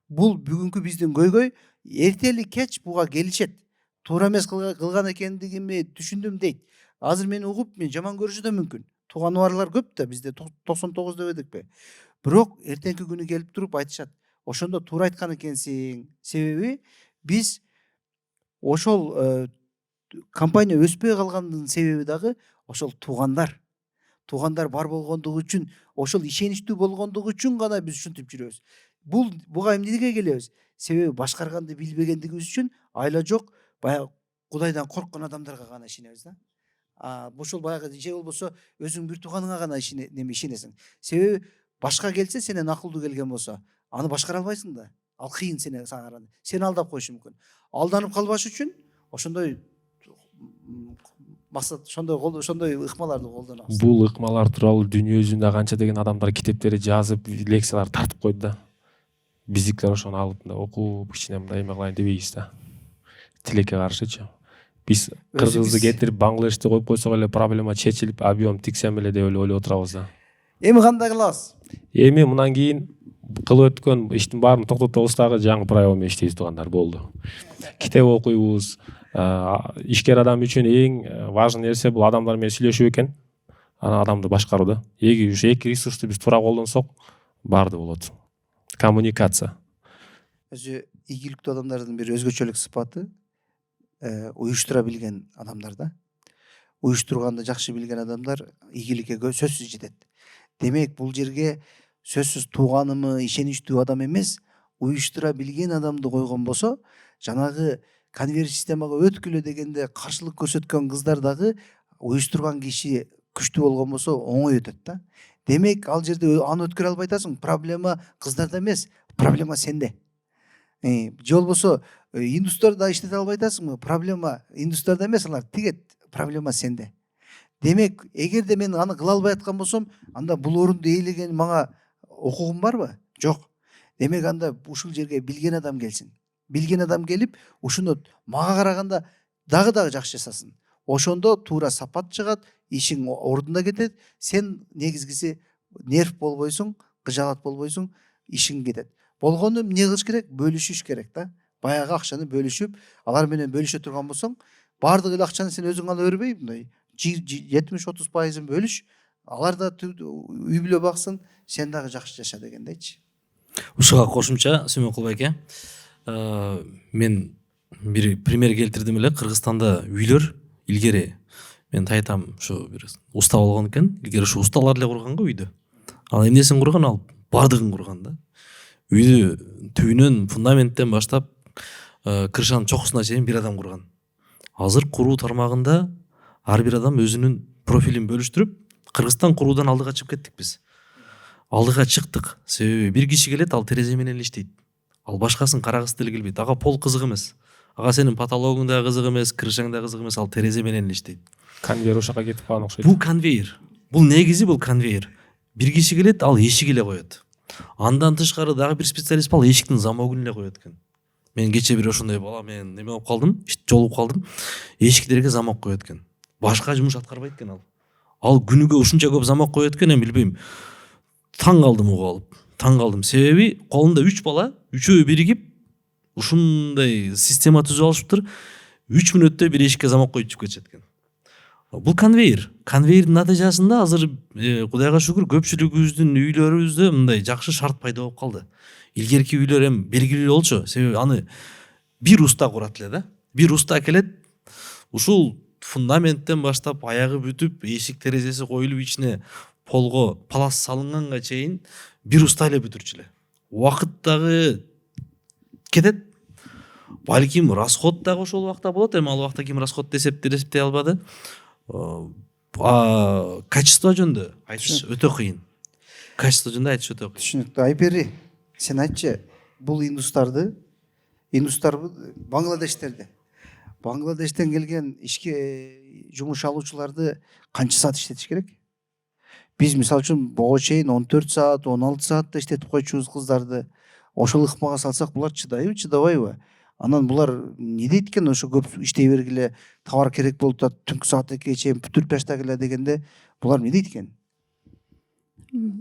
A: Бул бүгүнкү биздин көйгөй, эртели кеч буга келишет. Туура эмес кылган экендигими түшүндүм дейт. Азыр мени угуп, мен жаман көрүшү да мүмкүн. Тууганы барлар көп да, бизде 99 дебедикпи. Бирок эртеңки күнү келип туруп айтышат, ошондо туура айткан экенсиң. Себеби биз ошол компания өспөй калгандын себеби дагы ошол туугандар. Туугандар бар болгондугу үчүн, ошол ишеничтүү болгондугу үчүн гана биз ушинтип жүрөбүз. Буга эмнеге келебиз? Себеби башкарганды билбегендигибиз үчүн айла жок, баягы Кудайдан корккон адамдарга гана ишенебиз да. Ошол баягы же болбосо өзүң бир тууганыңа гана ишенесиң. Себеби башка келсе, сенен акылдуу келген болсо, аны башкара албайсың да. Ал кыйын сага. Сени алдап коюшу мүмкүн. Алданып калбаш үчүн ошондой максат, ошондой ыкмаларды колдонобуз.
B: Бул ыкмалар тууралуу дүйнө жүзүндө канча деген адамдар китептерди жазып, лекциялар тартып койду да. Биздикилер ошону алып окуп, кичине мындай эме кылайын дебейбиз да. Тилекке каршычы. Биз кыргызды кетирип Бангладеште коюп койсок эле проблема чечилип, объем тиксем эле деп эле ойлоп отурабыз да.
A: Эми кандай кылабыз?
B: Эми мындан кийин кылып өткөн иштин баарын токтотобуз, дагы жаңы правила менен иштейбиз туугандар, болду. Китеп окуйбуз. Ишкер адам үчүн эң важный нерсе бул адамдар менен сүйлөшүү экен. Анан адамды башкаруу да. Эки ресурсту биз туура колдонсок, баарды болот. Коммуникация.
A: Өзү ийгиликтүү адамдардын бир өзгөчөлүк сыпаты уюштура билген адамдар да. Уюштурганды жакшы билген адамдар ийгиликке сөзсүз жетет. Демек, бул жерге сөзсүз тууганымы, ишеничтүү адам эмес, уюштура билген адамды койгон болсо, жанагы конвейер системага өткүлө дегенде каршылык көрсөткөн кыздар дагы уюштурган киши күчтүү болгон болсо оңой өтөт да. Демек, ал жерде аны өткөрө албай атасың. Проблема кыздарда эмес, проблема сенде. Же болбосо индустарда иштете албай атасыңбы? Проблема индустарда эмес, алар тигет. Проблема сенде. Демек, эгерде мен аны кыла албай аткан болсом, анда бул орунду ээлеген мага укугум барбы? Жок. Демек анда ушул жерге билген адам келсин. Билген адам келип, ушуну мага караганда дагы жакшы жасасын. Ошондо туура сапат чыгат, ишиң ордуна кетет. Сен негизгиси нерв болбойсуң, кыжаалат болбойсуң, ишиң кетет. Болгону эмне кылыш керек? Бөлүшүш керек да. Баягы акчаны бөлүшүп, алар менен бөлүшө турган болсоң, бардык эле акчаны сен өзүң ала бербей, мындай 70-30% бөлүш, алар да үй бүлө баксын, сен дагы жакшы жаша дегендейчи.
D: Ушуга кошумча Сүймөнкул байке, мен бир пример келтирдим эле. Кыргызстанда үйлөр илгери мен айтам, ушу бир уста болгон экен. Илгери ушу усталар эле курган го үйдү. Ал эмнесин курган? Ал бардыгын курган да. Үйдү түбүнөн, фундаменттен баштап крышанын чокусуна чейин бир адам курган. Азыр куруу тармагында ар бир адам өзүнүн профилин бөлүштүрүп, Кыргызстан куруудан алдыга чыгып кеттик биз. Алдыга чыктык. Себеби бир киши келет, ал терезе менен эле иштейт. Ал башкасын карагысы деле келбейт. Ага пол кызык эмес. Ага сенин потологуң да кызык эмес, крышаң да кызык эмес, ал терезе менен эле иштейт.
B: Конвейер ошака кетип калган окшойт.
D: Бул конвейер. Бул негизи бул конвейер. Бир киши келет, ал эшик эле коет. Андан тышкары дагы бир специалист бар, эшиктин замогун эле коет экен. Мен кече бир ошондой бала менен неме болуп калдым, жолугуп калдым. Эшиктерге замок коет экен. Башка жумуш аткарбайт экен ал. Ал күнүгө ушунча көп замок коет экен, мен билбейм. Таң калдым угуп алып. Таң калдым. Себеби колунда 3 бала, үчөө биригип ушундай система түзүп алышыптыр. 3 мүнөттө бир эшикке замок коюп чыгып кетишет экен. Бул конвейер. Конвейердин натыйжасында азыр Кудайга шүгүр көпчүлүгүбүздүн үйлөрүбүздө мындай жакшы шарт пайда болуп калды. Илгерки үйлөр эми белгилүү болчу. Себеби аны бир уста курат эле да. Бир уста келет. Ушул фундаменттен баштап аягы бүтүп, эшик терезеси коюлуп, ичине полго палас салынганга чейин бир уста эле бүтүрчү эле. Убакыт дагы кетет. Балким расход дагы ошол убакта болот. Эми ал убакта ким расходду эсептей албады. Качество жөнүндө айтыш өтө кыйын. Качество жөнүндө айтыш өтө кыйын.
A: Түшүнүктүү. Айпери, сен айтчы, бул индустар Бангладештен келген ишке жумуш алуучуларды канча саат иштетиш керек? Биз мисалы үчүн бого чейин 14 саат, 16 саатта иштетип койчубуз кыздарды. Ошол ыкмага салсак булар чыдайбы, чыдабайбы? Анан булар не дейт экен, ошо көп иштей бергиле, товар керек болуп атат, түнкү саат 2-ге чейин бүтүрүп таштагыла дегенде, булар не дейт экен?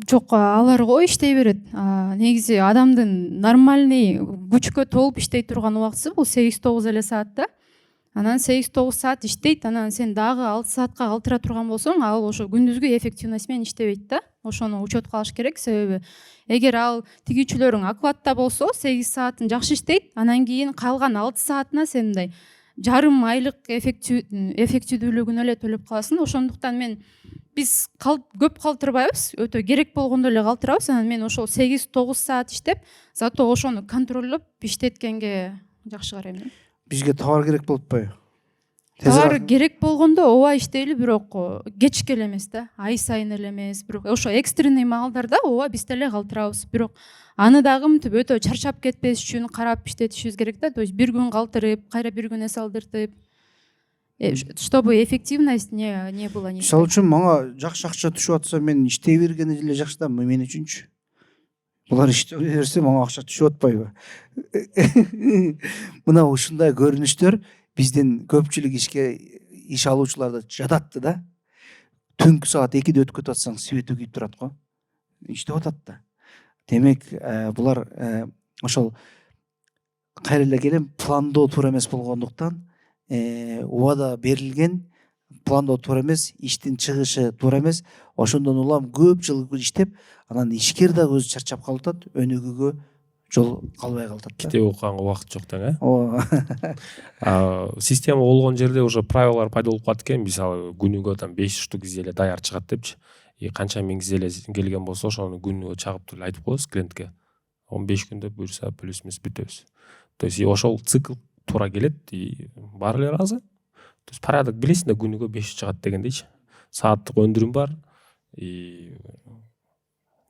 C: Жок, алар го иштей берет. Негизи адамдын нормальный күчкө толуп иштей турган убактысы бул 8-9 эле саат да. Анан 8-9 саат иштейт, анан сен дагы 6 саатка калтыра турган болсоң, ал ошо күндүзгү эффективность менен иштебейт да. Ошону учетко алыш керек. Себеби эгер ал тигүүчүлөрүң окладта болсо, 8 саатын жакшы иштейт, анан кийин калган 6 саатына сен мындай жарым айлык эффективдүүлүгүнө эле төлөп каласың. Ошондуктан биз көп калтырбайбыз, өтө керек болгондо эле калтырабыз. Анан мен ошол 8-9 саат иштеп, зато ошону контролдоп иштеткенге жакшы карайм.
A: Бизге товар керек болуп атпайбы?
C: Товар керек болгондо ооба иштейли, бирок кечке эле эмес да, ай сайын эле эмес, бирок ошо экстренный маалдарда ооба биз деле калтырабыз. Бирок аны дагы мынтип өтө чарчап кетпеш үчүн карап иштетишибиз керек да. То есть бир күн калтырып, кайра бир күн салдыртып, чтобы эффективность не было.
A: Мисалы үчүн мага жакшы акча түшүп атса, мен иштей бергени деле жакшы да, мен үчүнчү. Булар иштей берсе, мага акча түшүп атпайбы? Мына ушундай көрүнүштөр биздин көпчүлүк иш алуучуларды жадатты да. Түнкү саат 2-де өтүп кетип атсаң, свет күйүп турат го. Иштеп атат да. Демек, булар ошол кайра эле келем, пландоо туура эмес болгондуктан, убада берилген, пландоо туура эмес, иштин чыгышы туура эмес. Ошондон улам көп жыл иштеп, анан ишкер да өзү чарчап калып атат, өнүгүүгө жол калбай калат да.
B: Китеп окуганга убакыт жок тең, Система болгон жерде уже правилалар пайда болуп калат экен. Мисалы күнүгө 5 штук изделие даяр чыгат депчи. Канча миң изделие келген болсо, ошону күнүгө чагып туруп айтып коебуз клиентке. 15 күндө буюрса плюс-минус бүтөбүз. То есть ошол цикл туура келет, баары эле ыраазы. То есть порядок билесиң да, күнүгө 5 чыгат дегендейчи. Сааттык өндүрүм бар.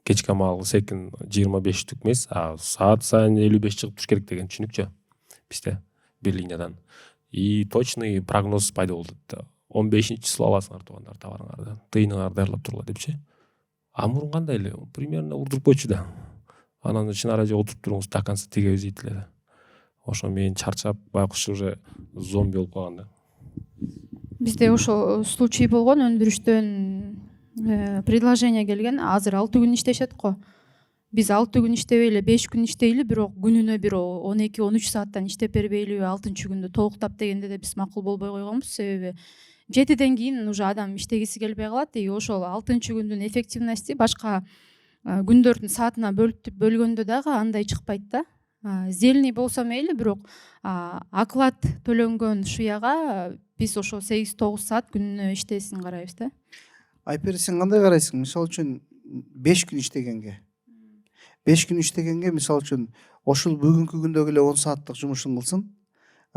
B: Кечке маал секин 25 штук эмес, саат сайын 55 чыгып туруш керек деген түшүнүкчү бизде бир линиядан. Точный прогноз пайда болду. 15 число аласыңар туугандар товарыңарды, тыйыныңарды даярдап тургула депчи. А мурун кандай эле примерно урдуруп койчу да. Анан чынара же отуруп туруңуз до конца тигебиз дейт эле. Ошо мен чарчап байкуш уже зомби болуп калган да.
C: Бизде ошо случай болгон, өндүрүштөн предложение келген. Азыр 6 күн иштешет го. Биз 6 күн иштебей эле 5 күн иштейли, бирок күнүнө бир 12-13 сааттан иштеп бербейлиби 6-күндө толуктап дегенде да биз макул болбой койгонбуз. Себеби 7ден кийин уже адам иштегиси келбей калат. И ошол 6-күндүн эффективности башка күндөрдүн саатына бөлгөндө дагы андай чыкпайт да. Зелний болсо мейли, бирок оклад төлөнгөн шуяга биз ошо 8-9 саат күнүнө иштесин карайбыз да.
A: Айпер, сен кандай карайсың? Мисалы үчүн 5 күн иштегенге. 5 күн иштегенге мисалы үчүн ошол бүгүнкү күндөгү эле 10 сааттык жумушун кылсын,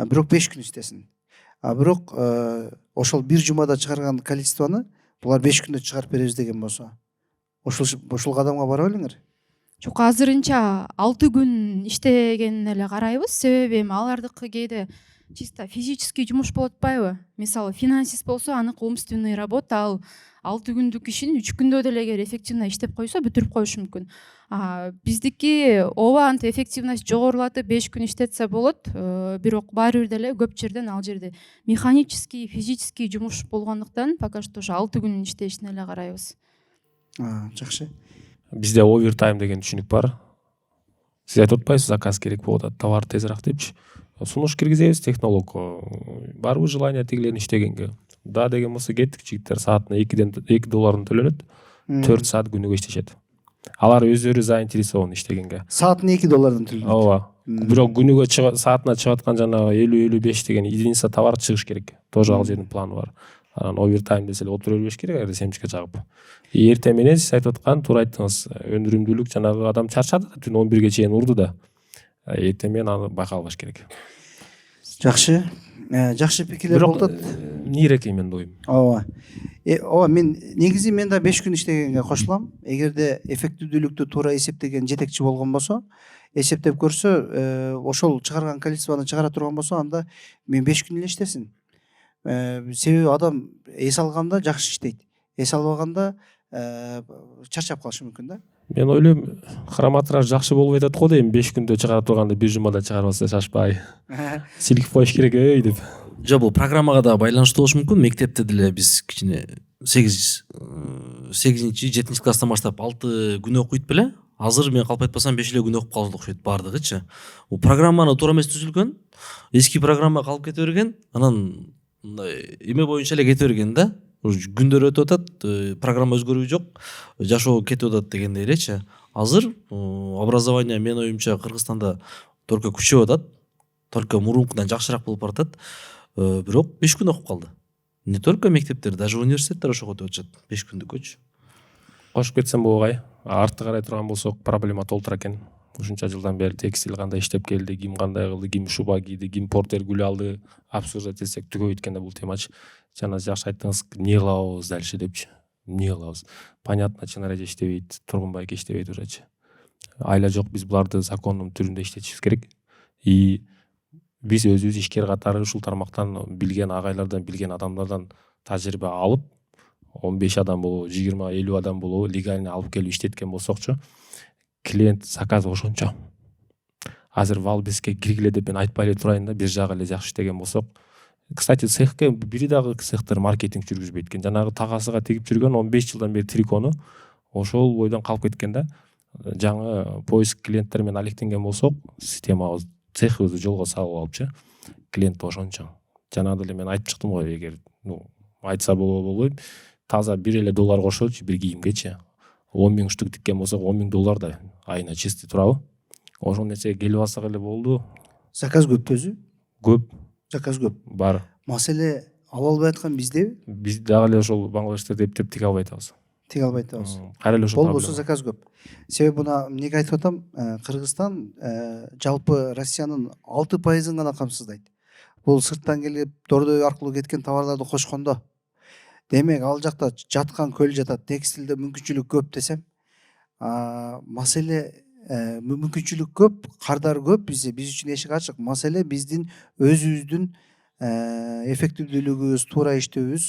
A: бирок 5 күн иштесин. Бирок ошол бир жумада чыгарган количествону булар 5 күндө чыгарып беребиз деген болсо, ошол кадамга бара белиңер?
C: Жок, азырынча 6 күн иштеген эле карайбыз. Себеби алардыкы кээде чисто физический жумуш болуп атпайбы? Мисалы финансист болсо аныкы умственный работа, ал 6 күндүк ишин 3 күндө деле эгер эффективно иштеп койсо бүтүрүп коюшу мүмкүн. Биздики ооба антип эффективность жогорулатып 5 күн иштетсе болот, бирок баары бир деле көп жерден ал жерде механический, физический жумуш болгондуктан пока что ошо 6 күн иштешин эле карайбыз.
A: Жакшы.
B: Бизде овертайм деген түшүнүк бар. Сиз айтып атпайсыз, заказ керек болуп атат, товар тезирак депчи. Сунуш киргизебиз технолог. Барбы желание тигилердин иштегенге? Да деген болсо кеттик, жигиттер саатына $2 төлөнөт. 4 саат күнүгө иштешет. Алар өздөрү заинтересован иштегенге.
A: Саатына $2 төлөнөт.
B: Ооба. Бирок күнүгө саатына чыгып аткан жанагы 50-55 деген единица товар чыгыш керек. Тоже ал жердин планы бар. Анан овертайм десе эле отура бербеш керек, эгерде семчикке чагып. Эртең менен сиз айтып аткан туура айттыңыз. Өндүрүмдүүлүк жанагы адам чарчады да, түн 11ге чейин урду да. Эртең менен аны байкалбаш керек.
A: Жакшы. Жакшы пикирлер болуп атат.
B: Нирекей менин оюм.
A: Ооба, мен негизи мен да 5 күн иштегенге кошулам. Эгерде эффективдүүлүктү туура эсептеген жетекчи болгон болсо, эсептеп көрсө, ошол чыгарган количествону чыгара турган болсо, анда мен 5 күн эле иштесин. Себеби адам эс алганда жакшы иштейт. Эс албаганда чарчап калышы мүмкүн да.
B: Мен ойлойм, хроматраж жакшы болуп атат го дейм, 5 күндө чыгара турганда бир жумада чыгарбаса шашпай. Силип коюш керек деп.
D: Жок, бул программага да байланыштуу болушу мүмкүн. Мектепте деле биз кичине 8-7 класстан баштап 6 күн окуйт беле. Азыр мен калп айтпасам 5 эле күн окуп калды окшойт баардыгычы. Бул программаны туура эмес түзүлгөн. Эски программа калып кете берген, анан мындай эме боюнча эле кете берген да. Күндөр өтүп атат, программа өзгөрүү жок, жашоо кетип атат дегендей элечи. Азыр образование менин оюмча Кыргызстанда только күчөп атат, только мурункудан жакшыраак болуп баратат. Бирок 5 күн окуп калды. Не только мектептер, даже университеттер ошого өтүп атышат 5 күндүккөчү.
B: Кошуп кетсем болбой. Артты карай турган болсок, проблема толтура экен. Ушунча жылдан бери текстиль кандай иштеп келди, ким кандай кылды, ким шуба кийди, ким портер гүл алды, обсуждать этсек түгөйт экен да бул темачы. Жана жакшы айттыңыз, эмне кылабыз дальше депчи. Эмне кылабыз? Понятно, чынара иштебейт, Тургунбайке иштебейт урачы. Айла жок, биз буларды закондун түрүндө иштетишибиз керек. И биз өзүбүз ишкер катары ушул тармактан билген агайлардан, билген адамдардан тажрыйба алып, 15 адам болобу, 20-50 адам болобу легально алып келип иштеткен болсокчу, клиент заказ ошончо. Азыр Валбеске киргиле деп мен айтпай эле турайын да, бир жагы эле жакшы иштеген болсок. Кстати, цехке бири дагы цехтер маркетинг жүргүзбөйт экен. Жанагы тагасыга тигип жүргөн 15 жылдан бери трикону ошол бойдон калып кеткен да. Жаңы поиск клиенттер менен алектенген болсок, системабыз, цехыбызды жолго салып алыпчы. Клиент ошончо. Жанагы эле мен айтып чыктым го, эгер айтса болбойм, таза $1 эле кошолчу бир кийимгечи. 10 000 штук тиккен болсок, $10 000 да айына чисти турабы? Ошол нерсеге келип алсак эле болду.
A: Заказ көп өзү?
B: Көп.
A: Заказ көп.
B: Бар.
A: Маселе ала албай аткан биздеби?
B: Биз дагы эле ошол Бангладештерде эптеп тиге албай атабыз.
A: Тиге албай атабыз.
B: Кайра эле ошол
A: Болбосо заказ көп. Себеби буна эмнеге айтып атам? Кыргызстан жалпы Россиянын 6% гана камсыздайт. Бул сырттан келип, дордой аркылуу кеткен товарларды кошкондо. Демек, ал жакта жаткан көл жатат, текстилде мүмкүнчүлүк көп десем, маселе мүмкүнчүлүк көп, кардар көп, биз үчүн эшик ачык. Маселе биздин өзүбүздүн эффективдүүлүгүбүз, туура иштөөбүз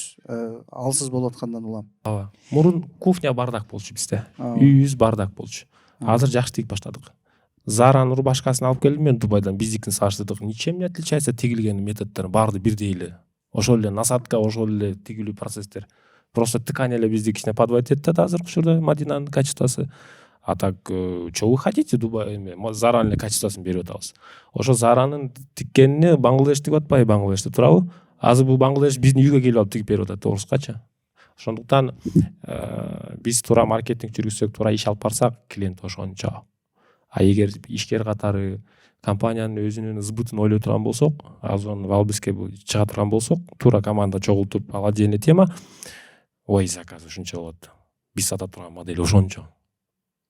A: алсыз болуп аткандан улам.
B: ооба. Мурун кухня бардак болчу бизде.
A: Ооба.
B: Үйүбүз бардак болчу. Азыр жакшы тигип баштадык. Заранын рубашкасын алып келдим мен Дубайдан, биздикин салыштырдык. Ничем не отличается тигилген методдор, баары бирдей эле. Ошол эле насадка, ошол эле тигилүү процесстер. Просто ткань эле бизди кичине подводить этет азыркы учурда Мадинанын качествосы. А так, что вы хотите, Дубай, Заранын качествосын берип атабыз. Ошо Заранын тиккенине Бангладеш тигип атпайбы, Бангладеште турабы? Азыр бул Бангладеш биздин үйгө келип алып тигип берип атат, орускача. Ошондуктан биз туура маркетинг жүргүзсөк, туура иш алып барсак, клиент ошончо. А эгер ишкер катары компаниянын өзүнүн сбытын ойлой турган болсок, Озон Валбиске чыга турган болсок, туура команда чогултуп, ал отдельный тема. Ой, заказ ушунча болот. Биз сата турган модель ошончо.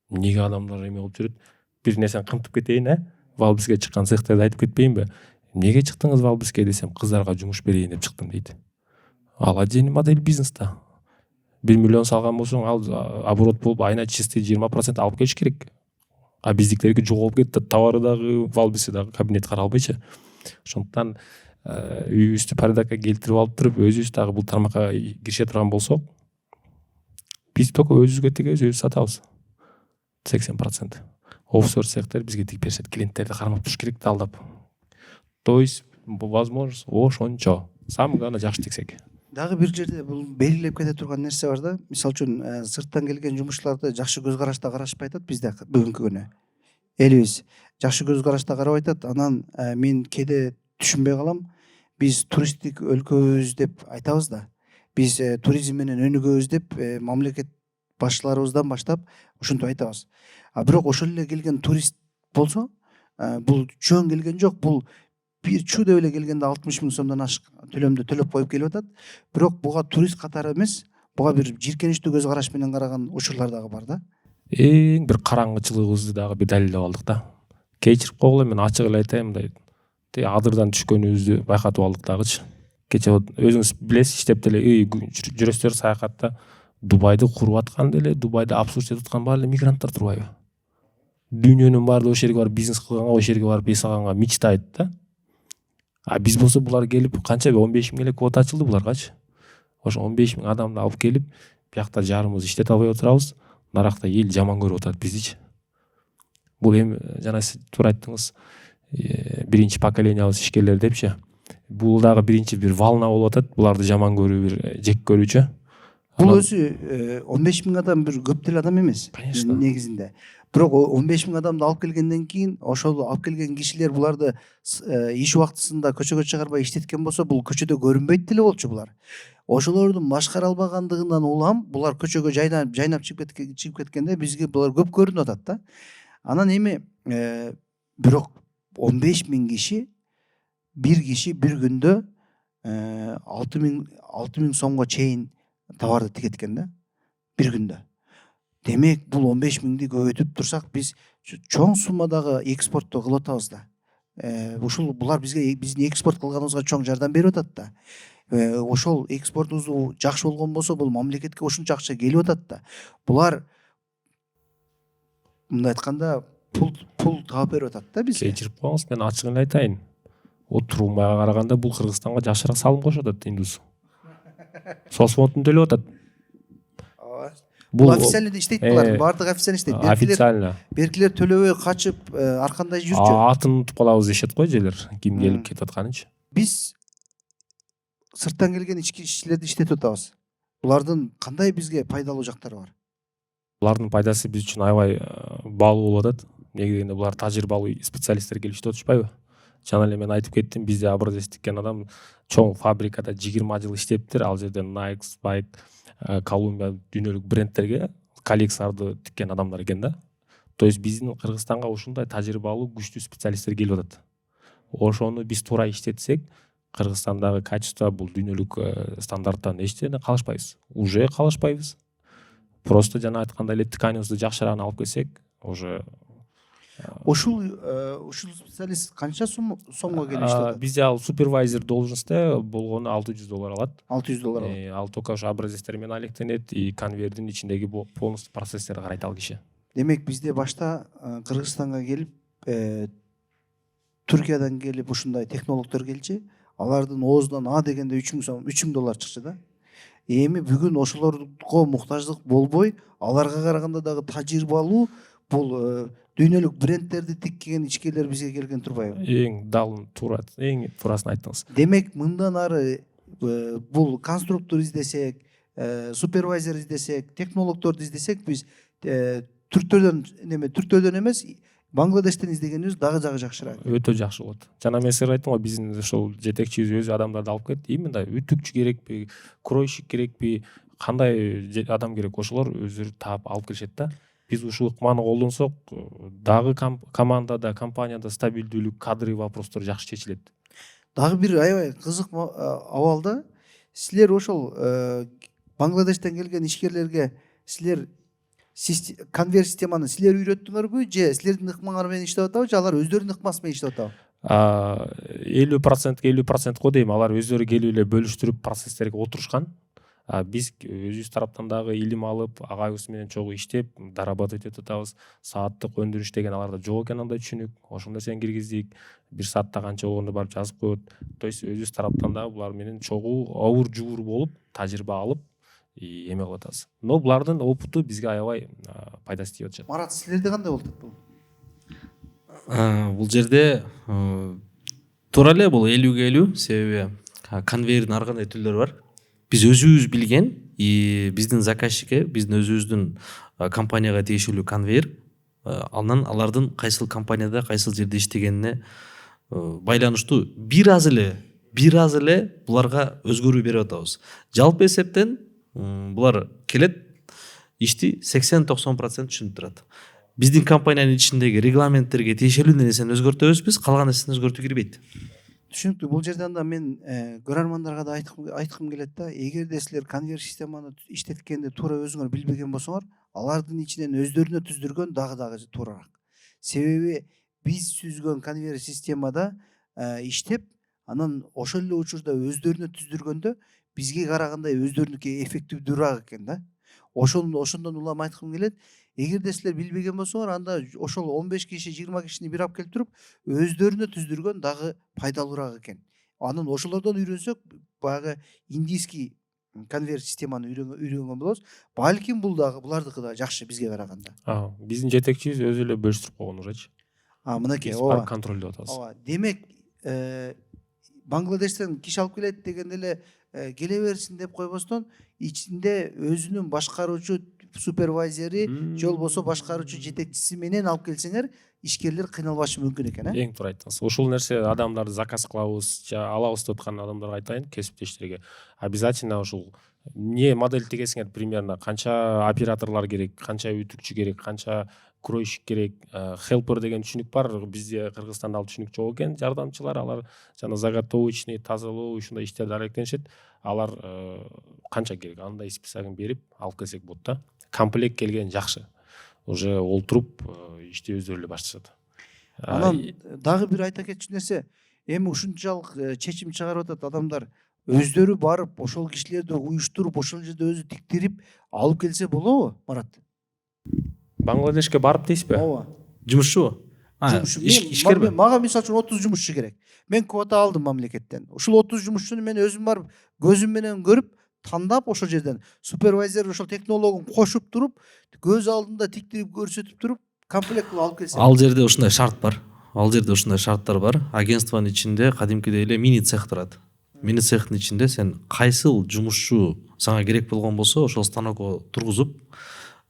B: Эмнеге адамдар эме болуп жүрөт? Бир нерсени кымтып кетейин, Валбиске чыккан цехтерди айтып кетпейинби? Эмнеге чыктыңыз Валбиске десем, кыздарга жумуш берейин деп чыктым дейт. Ал отдельный модель бизнеста. 1 миллион салган болсоң, ал оборот болуп айына чистый 20% алып келиш керек. А биздиктерге жоголуп кетти, товары дагы, Валбиси дагы кабинет кара албайчы. Ошондуктан үйүбүздү порядокко келтирип алып туруп, өзүбүз дагы бул тармакка кирише турган болсок, биз только өзүбүзгө тигебиз, өзүбүз сатабыз. 80%. Офшор цехтер бизге тигип беришет, клиенттерди кармап туруш керек да алдап. То есть, возможность ошончо. Самое главное жакшы тиксек.
A: Дагы бир жерде бул белгилеп кете турган нерсе бар да. Мисалы үчүн, сырттан келген жумушчуларды жакшы көз карашта карашпай атат бизде бүгүнкү күнү. Элибиз жакшы көз карашта карабай атат. Анан мен кээде түшүнбөй калам. Биз туристтик өлкөбүз деп айтабыз да. Биз туризм менен өнүгөбүз деп мамлекет башчыларыбыздан баштап ушинтип айтабыз. А бирок ошол эле келген турист болсо, бул жөн келген жок, бул бир чу деп эле келгенде 60 000 сомдон ашык төлөмдү төлөп коюп келип атат. Бирок буга турист катары эмес, буга бир жийиркеничтүү көз караш менен караган учурлар дагы бар да.
B: Эң бир караңгычылыгыбызды дагы бир далилдеп алдык да. Кечирип койгула, мен ачык эле айтайын мындай. Адырдан түшкөнүбүздү байкатып алдык дагычы. Кече өзүңүз билесиз, иштеп деле жүрөсүздөр саякатта Дубайды куруп аткан деле, Дубайды обслуживать аткан баары эле мигранттар турбайбы? Дүйнөнүн баары ошол жерге барып бизнес кылганга, ошол жерге барып эс алганга мечтайт да. А биз болсо булар келип канча 15 000 эле квота ачылды буларгачы. Ошо 15 000 адамды алып келип, биякта жарымыбыз иштете албай отурабыз. Наракта эл жаман көрүп атат биздичи. Бул эми жана сиз туура айттыңыз, биринчи поколенияыбыз ишкерлер депчи. Бул дагы биринчи бир волна болуп атат, буларды жаман көрүү, бир жек көрүүчү.
A: Бул өзү 15 000 адам бир көп деле адам эмес.
B: Конечно.
A: Негизинде. Бирок 15 000 адамды алып келгенден кийин, ошол алып келген кишилер буларды иш убактысында көчөгө чыгарбай иштеткен болсо, бул көчөдө көрүнбөйт деле болчу булар. Ошолордун башкара албагандыгынан улам булар көчөгө жайнап чыгып кеткенде бизге булар көп көрүнүп атат да. Анан эми бирок 15 000 киши, бир киши бир күндө 6 000 сомго чейин товарды тигеткен да, бир күндө. Демек, бул 15 000ди көбөйтүп турсак, биз чоң суммадагы экспортту кылып атабыз да. Ушул булар бизге биздин экспорт кылганыбызга чоң жардам берип атат да. Ошол экспортубуз жакшы болгон болсо, бул мамлекетке ушунча акча келип атат да. Булар мындай айтканда пул таап берип атат да бизге.
B: Кечирип коюңуз, мен ачыгын айтайын. Турумайга караганда бул Кыргызстанга жакшыраак салым кошуп атат индус. Соцфондун төлөп атат.
A: Бул официально иштейт булар, баардык официально иштейт.
B: Официально.
A: Беркилер төлөбөй качып, аркандай жүрчү.
B: Атын унутуп калабыз дешет го жерлер, ким келип кетип атканынчы.
A: Биз сырттан келген ички ишчилерди иштетип атабыз. Булардын кандай бизге пайдалуу жактары бар?
B: Булардын пайдасы биз үчүн аябай баалуу болуп атат. Неге дегенде булар тажрыйбалуу специалисттер келип иштеп атышпайбы? Жана эле мен айтып кеттим, бизде образец тиккен адам чоң фабрикада 20 жыл иштептир. Ал жерде Nike, Spike, Columbia дүйнөлүк брендтерге коллекцияларды тиккен адамдар экен да. То есть биздин Кыргызстанга ушундай тажрыйбалуу күчтүү специалисттер келип атат. Ошону биз туура иштетсек, Кыргызстандагы качество бул дүйнөлүк стандарттан эчтене калышпайбыз. Уже калышпайбыз. Просто жана айткандай эле тканыбызды жакшыраагын алып келсек, уже
A: Ушул специалист канча сомго келип иштетет?
B: Бизде ал супервайзер должността болгону $600 алат.
A: $600 алат.
B: Ал только ошо образецтер менен алектенет и конвейердин ичиндеги полностью процесстерди карайт ал киши.
A: Демек, бизде башта Кыргызстанга келип, Түркиядан келип ушундай технологдор келчи. алардын оозунан а дегенде 3000 сом $3000 чыкчу да. Эми бүгүн ошолорго муктаждык болбой, аларга караганда дагы тажрыйбалуу бул дүйнөлүк брендтерди тиккен ичкерлер бизге келген турбайбы?
B: Эң далын эң туурасын айттыңыз.
A: Демек мындан ары бул конструктор издесек, супервайзер издесек, технологдорду издесек биз түрктөрдөн эмес Бангладештен издегенибиз дагы жакшыраак.
B: Өтө жакшы болот. Жана мен силерге айттым го, биздин ошол жетекчибиз өзү адамдарды алып келет. Именно үтүкчү керекпи, кройщик керекпи, кандай адам керек, ошолор өздөрү таап алып келишет да. Биз ушул ыкманы колдонсок, дагы командада, компанияда стабилдүүлүк, кадровый вопростор жакшы чечилет.
A: Дагы бир аябай кызык абалда силер ошол Бангладештен келген ишкерлерге силер конвейер системаны силер үйрөттүңөрбү же силердин ыкмаңар менен иштеп атабы же алар өздөрүнүн ыкмасы менен иштеп атабы?
B: 50% го дейм, алар өздөрү келип эле бөлүштүрүп процесстерге отурушкан. Биз өзүбүз тараптан дагы илим алып, агайыбыз менен чогуу иштеп, дорабатывать этип атабыз. Сааттык өндүрүш деген аларда жок экен, андай түшүнүк. Ошол нерсени киргиздик. Бир саатта канча болгону барып жазып коет. То есть өзүбүз тараптан дагы булар менен чогуу овур жубур болуп, тажрыйба алып эме кылып атабыз. Но булардын опыту бизге аябай пайдасы тийип атышат.
A: Марат, силерде кандай болуп атат бул?
D: Бул жерде туура эле бул 50-50, себеби конвейердин ар кандай түрлөрү бар. Биз өзүбүз билген, биздин заказчикке, биздин өзүбүздүн компанияга тиешелүү конвейер, анан алардын кайсыл компанияда, кайсыл жерде иштегенине байланыштуу бир аз эле буларга өзгөрүү берип атабыз. Жалпы эсептен булар келет, ишти 80-90% түшүнүп турат. Биздин компаниянын ичиндеги регламенттерге тиешелүү нерсени өзгөртөбүз, биз калган нерсени өзгөртүү кирбейт.
A: Түшүнүктүү. Бул жерден да мен көрөрмандарга да айткым келет да, эгерде силер конвейер системаны иштеткенде туура өзүңөр билбеген болсоңор, алардын ичинен өздөрүнө түздүргөн дагы туурараак. Себеби биз түзгөн конвейер системада иштеп, анан ошол эле учурда өздөрүнө түздүргөндө бизге караганда өздөрүнүкү эффективдүүрөөк экен да. Ошондон улам айткым келет, эгерде силер билбеген болсоңор, анда ошол 15 киши, 20 кишини бир алып келип туруп, өздөрүнө түздүргөн дагы пайдалуураак экен. Анан ошолордон үйрөнсөк, баягы индийский конвейер системаны үйрөнгөн болобуз. Балким булардыкы да жакшы бизге караганда.
B: Биздин жетекчибиз өзү эле бөлүштүрүп койгон урачы.
A: Мынакей,
B: ооба. Контролдоп атабыз.
A: Ооба. Демек, Бангладештен киши алып келет дегенде эле келе берсин деп койбостон, ичинде өзүнүн башкаруучу супервайзери же болбосо башкаруучу жетекчиси менен алып келсеңер, ишкерлер кыйналбашы мүмкүн экен,
B: Эң туура айттыңыз. Ушул нерсе адамдарды заказ кылабыз, же алабыз деп аткан адамдарга айтайын, кесиптештерге. Обязательно ушул эмне модель тигесиңер, примерно канча операторлор керек, канча үтүкчү керек, канча кройщик керек, хелпер деген түшүнүк бар. Бизде Кыргызстанда ал түшүнүк жок экен. Жардамчылар, алар жана заготовочный, тазалоо, ушундай иштерди алектенишет. Алар канча керек, андай списогун берип алып келсек болот да. Комплект келген жакшы. Уже олтуруп ишти өздөрү эле башташат.
A: Анан дагы бир айта кетчү нерсе, эми ушунчалык чечим чыгарып атат адамдар, өздөрү барып ошол кишилерди уюштуруп, ошол жерде өзү тиктирип алып келсе болобу, Марат?
B: Бангладешке барып дейсизби?
A: Ооба.
D: Жумушчубу? Ишкерби?
A: Мага мисалы үчүн 30 жумушчу керек. Мен квота алдым мамлекеттен. Ушул 30 жумушчуну мен өзүм барып көзүм менен көрүп, тандап ошол жерден супервайзер ошол технологун кошуп туруп, көз алдында тиктирип көрсөтүп туруп, комплект кылып алып келсем.
D: Ал жерде ушундай шарт бар. Шарттар бар. Агентствонун ичинде кадимкидей эле мини цех турат. Мини цехтин ичинде сен кайсыл жумушчу сага керек болгон болсо, ошол станокко тургузуп,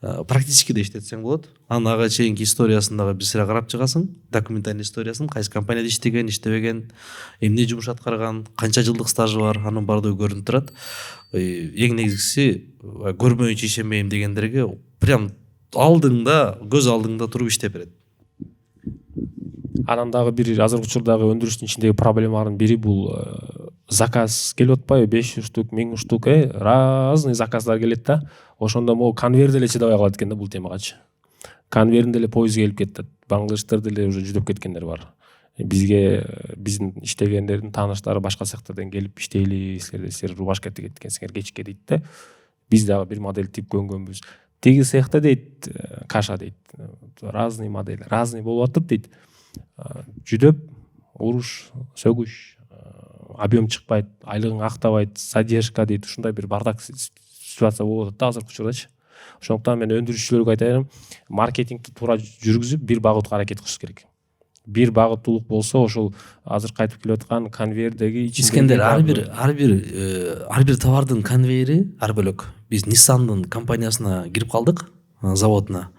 D: практически да иштетсең болот. Анан ага чейинки историясын дагы бир сыра карап чыгасың, документальный историясын, кайсы компанияда иштеген, иштебеген, эмне жумуш аткарган, канча жылдык стажы бар, анын баардыгы көрүнүп турат. Эң негизгиси, көрмөйүнчө ишенбейм дегендерге прям алдыңда, көз алдыңда туруп иштеп берет.
B: Анан дагы бир азыркы учурдагы өндүрүштүн ичиндеги проблемалардын бири бул заказ келип атпайбы, 500 штук, 1000 штук, разный заказдар келет да. Ошондо могу конвейер деле чыдабай калат экен да бул темагачы. Конвейерин деле поезд келип кетет. Бангладештер деле уже жүдөп кеткендер бар. Бизге биздин иштегендердин тааныштары башка цехтерден келип иштейли, силер рубашка тигет экенсиңер кечке дейт да. Биз дагы бир модель тип көнгөнбүз. Тиги цехта дейт, каша дейт, разный модель, разный болуп атып дейт. Жүдөп, уруш, сөгүш, объем чыкпайт, айлыгың актабайт, задержка дейт, ушундай бир бардак ситуация болуп атат да азыркы учурдачы. Ошондуктан мен өндүрүүчүлөргө айтайын, маркетингди туура жүргүзүп, бир багытка аракет кылыш керек. Бир багыттуулук болсо, ошол азыркы айтып келип аткан конвейердеги
D: Искендер, ар бир товардын конвейери ар бөлөк. Биз Nissan'дын компаниясына кирип калдык, заводуна.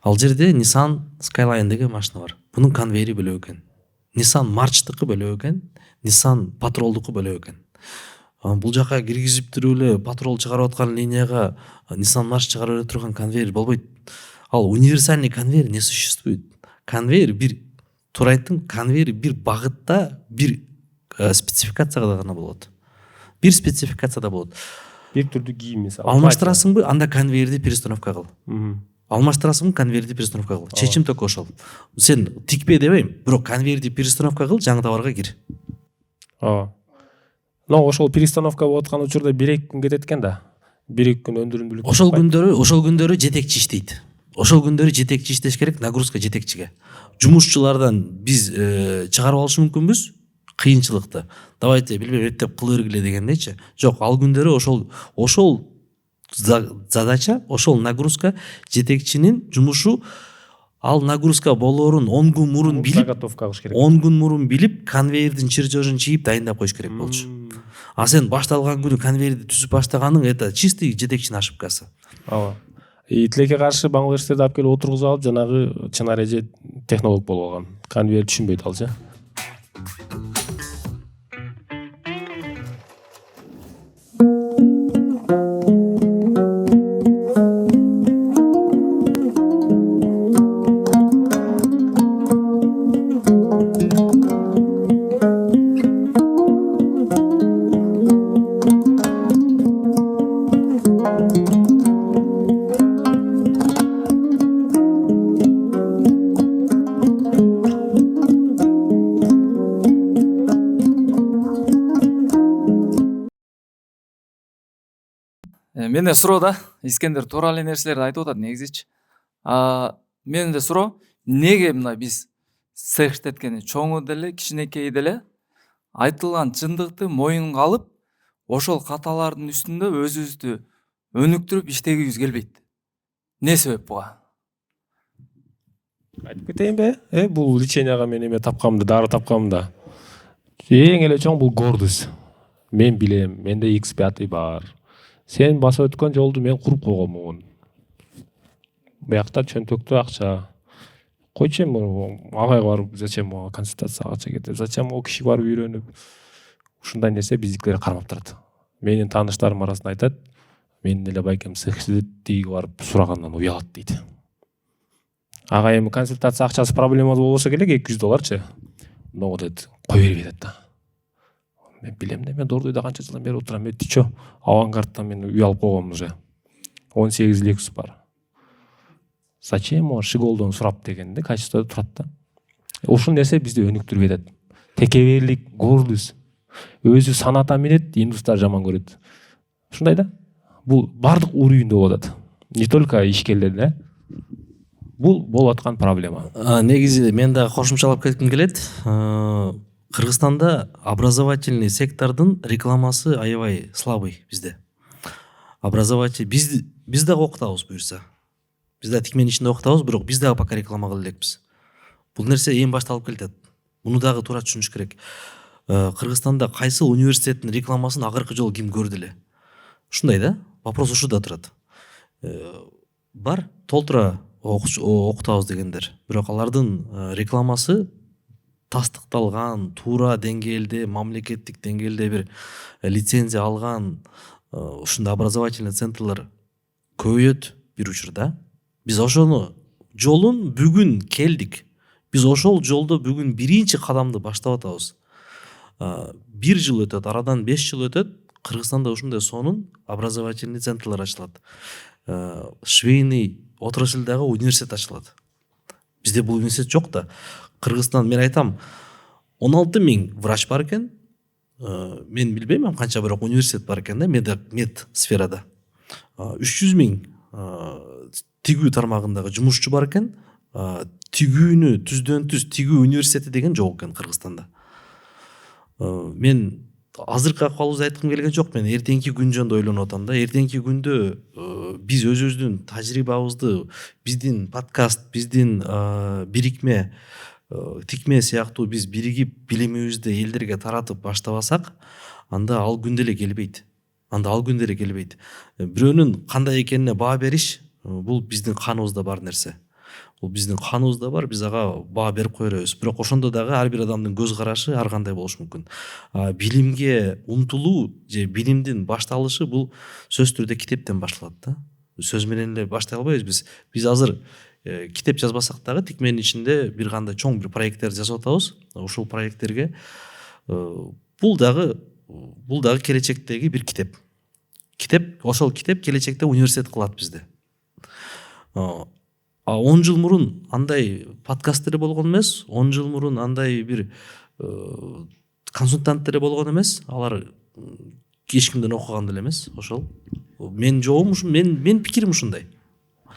D: Ал жерде Nissan Skyline деген машина бар. Бунун конвейери бөлөк экен. Nissan March-тыкы бөлөк экен, Nissan Patrol'дуку бөлөк экен. Бул жака киргизип туруп эле Patrol чыгарып аткан линияга Nissan March чыгарып эле турган конвейер болбойт. Ал универсальный конвейер не существует. Конвейер бир, туура айттым, конвейер бир багытта, бир спецификацияда гана болот. Бир спецификацияда болот.
B: бир түрдүү кийим мисалы.
D: Алмаштырасыңбы, анда конвейерди перестановка кыл. Алмаштырасыңбы, конвейерди перестановка кыл. Чечим только ошол. Сен тикпе дебейм, бирок конвейерди перестановка кыл, жаңы товарга кир.
B: Ооба. Но ошол перестановка болуп аткан учурда 1-2 күн кетет экен да. 1-2 күн өндүрүмдүүлүк.
D: Ошол күндөрү жетекчи иштейт. Ошол күндөрү жетекчи иштеш керек, нагрузка жетекчиге. Жумушчулардан биз чыгарып алыш мүмкүнбүз кыйынчылыкты. Давайте билбейм эптеп кыла бергиле дегендейчи. Жок, ал күндөрү ошол задача, ошол нагрузка жетекчинин жумушу. Ал нагрузка болоорун 10 күн мурун билип,
B: заготовка кылыш керек.
D: 10 күн мурун билип, конвейердин чертежин чийип дайындап коюш керек болчу. А сен башталган күнү конвейерди түзүп баштаганың, это чистый жетекчинин ошибкасы.
B: Ооба. Тилекке каршы Бангладештерди алып келип отургузуп алып, жанагы чынар эже технолог болуп алган. Конвейер түшүнбөйт алчы.
E: Менде суроо да, Искендер туура эле нерселерди айтып атат негизичи. Менде суроо, неге мына биз цех иштеткени чоңу деле, кичинекейи деле айтылган чындыкты моюнга алып, ошол каталардын үстүндө өзүбүздү өнүктүрүп иштегибиз келбейт. Не себеп буга?
B: Айтып кетейинби? Бул леченияга мен эме тапканмын да, дары тапканмын да. Эң эле чоң бул гордость. Мен билем, менде X5 бар. Сен басып өткөн жолду мен куруп койгонмун. Буякта чөнтөктө акча. Койчу агайга барып, зачем консультацияга акча кетет? Зачем о киши барып үйрөнүп? Ушундай нерсе биздикилер кармап турат. Менин тааныштарым арасында айтат, менин эле байкем цехчидиги барып сурагандан уялат дейт. Ага эми консультация акчасы проблема болбосо керек, $200 Но дейт, кой бербей дейт да. Мен билем да, мен Дордойдо канча жылдан бери отурам. Мен тичо, авангардтан мен үй алып койгонмун уже. 18 Lexus бар. Зачем Шиголдон сурап дегенде качествода турат да. Ушул нерсе бизди өнүктүрбөй атат. Текеберлик, гордость. Өзү саната менет, индустар жаман көрөт. Ушундай да. Бул бардык уровеньде болуп атат. Не только ишкерлерде. Бул болуп аткан проблема.
D: Негизи мен да кошумчалап кетким келет. Кыргызстанда образовательный сектордун рекламасы аябай слабый бизде. Образователь биз дагы окутабыз буюрса. Биз да тикменин ичинде окутабыз, бирок биз дагы пока реклама кыла элекпиз. Бул нерсе эң башта алып келет. Муну дагы туура түшүнүш керек. Кыргызстанда кайсы университеттин рекламасын акыркы жолу ким көрдү эле? Ушундай да? Вопрос ушуда турат. Бар толтура окутабыз дегендер, бирок алардын рекламасы тастыкталган, туура деңгээлде, мамлекеттик деңгээлде бир лицензия алган ушундай образовательный центрлер көбөйөт бир учурда. Биз ошону жолун бүгүн келдик. Биз ошол жолдо бүгүн биринчи кадамды баштап атабыз. 1 жыл өтөт, арадан 5 жыл өтөт, Кыргызстанда ушундай сонун образовательный центрлер ачылат. Швейный отраслдагы университет ачылат. Бизде бул университет жок да. Кыргызстан, мен айтам, 16 000 врач бар экен. Мен билбейм канча, бирок университет бар экен да, мед сферада. 300 000 тигүү тармагындагы жумушчу бар экен. Тигүүнү түздөн түз тигүү университети деген жок экен Кыргызстанда. Мен азыркы акыбалыбызды айткым келген жок, мен эртеңки күн жөнүндө ойлонуп атам да. Эртеңки күндө биз өзүбүздүн тажрыйбабызды, биздин подкаст, биздин бирикме, тикме сыяктуу биз биригип билимибизди элдерге таратып баштабасак, анда ал күн деле келбейт. Бирөөнүн кандай экенине баа бериш бул биздин каныбызда бар нерсе. Бул биздин каныбызда бар, биз ага баа берип кое беребиз. Бирок ошондо дагы ар бир адамдын көз карашы ар кандай болушу мүмкүн. Билимге умтулуу же билимдин башталышы бул сөзсүз түрдө китептен башталат да. Сөз менен эле баштай албайбыз биз. Биз азыр китеп жазбасак дагы тикменин ичинде бир кандай чоң бир проекттер жасап атабыз. Ушул проекттерге бул дагы келечектеги бир китеп. Ошол китеп келечекте университет кылат бизди. 10 жыл мурун андай подкаст деле болгон эмес, 10 жыл мурун андай бир консультант деле болгон эмес. Алар эч кимден окуган деле эмес. Ошол мен жообум ушу, мен пикирим ушундай.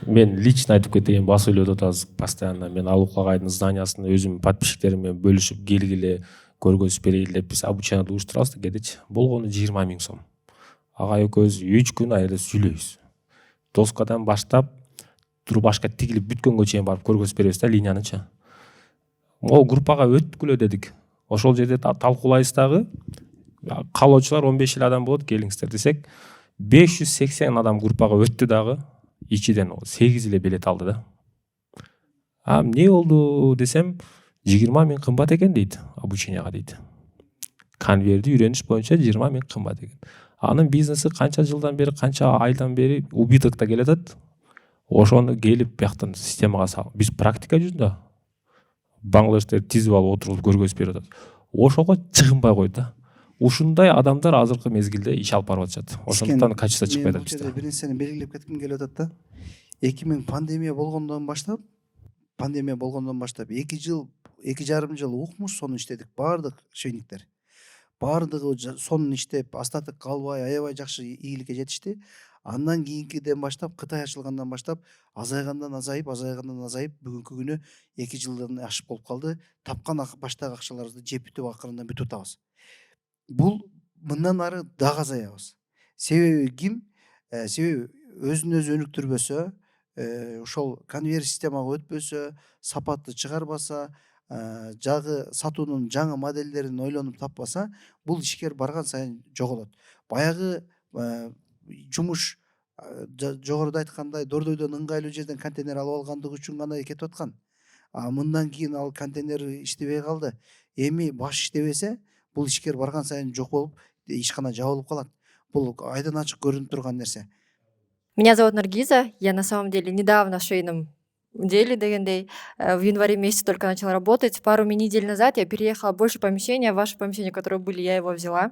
B: Мен лично айтып кетейин, бас ойлоп атабыз постоянно. Мен Алук агайдын зданиясында өзүм подписчиктерим менен бөлүшүп келгиле, көргөзүп берейин деп биз обучениеди уюштурабыз дедич. Болгону 20 000 сом. Агай экөөбүз 3 күн айрылып сүйлөйбүз. Доскадан баштап трубашка тигилип бүткөнгө чейин барып көргөзүп беребиз да линиянычы. Могу группага өткүлө дедик. Ошол жерде талкуулайбыз дагы. Калоочулар 15 адам болот, келиңиздер десек, 580 адам группага өттү дагы. Ичиден 8 эле билет алды да. Эмне болду десем, 20 000 кымбат экен дейт, обученияга дейт. Конверди үйрөнүш боюнча 20 000 кымбат экен. Анын бизнеси канча жылдан бери, канча айдан бери убытокто келатат. Ошону келип бияктан системага салып, биз практика жүзүндө Бангладештер тизип алып отуруп көргөзүп берип атат. Ошого чыгынбай койду да. Ушундай адамдар азыркы мезгилде иш алып барып атышат. Ошондуктан качество чыкпай атат бизде.
A: Бир нерсени белгилеп кетким келип атат да. 2000 пандемия болгондон баштап 2 жыл, 2,5 жыл укмуш сонун иштедик. Баардык швейниктер. Баардыгы сонун иштеп, астатык калбай, аябай жакшы ийгиликке жетишти. Андан кийинкиден баштап, Кытай ачылгандан баштап азайгандан азайып, бүгүнкү күнү 2 жылдан ашып болуп калды. Тапкан баштагы акчаларыбызды жеп бүтүп акырында бүтүп атабыз. Бул мындан ары дагы азаябыз. Себеби ким? Себеби өзүн өзү өнүктүрбөсө, ошол конвейер системага өтпөсө, сапатты чыгарбаса, жагы сатуунун жаңы модельдерин ойлонуп таппаса, бул ишкер барган сайын жоголот. Баягы жумуш жогоруда айткандай Дордойдон ыңгайлуу жерден контейнер алып алгандыгы үчүн гана кетип аткан. Мындан кийин ал контейнер иштебей калды. Эми баш иштебесе, бул ишкер барган сайын жок болуп, ишкана жабылып калат. Бул айдан ачык көрүнүп турган нерсе.
F: Меня зовут Наргиза. Я на самом деле недавно в швейном деле дегендей. В январе месяце только начала работать. Пару недель назад я переехала в большее помещение. Ваше помещение, которое были, я его взяла.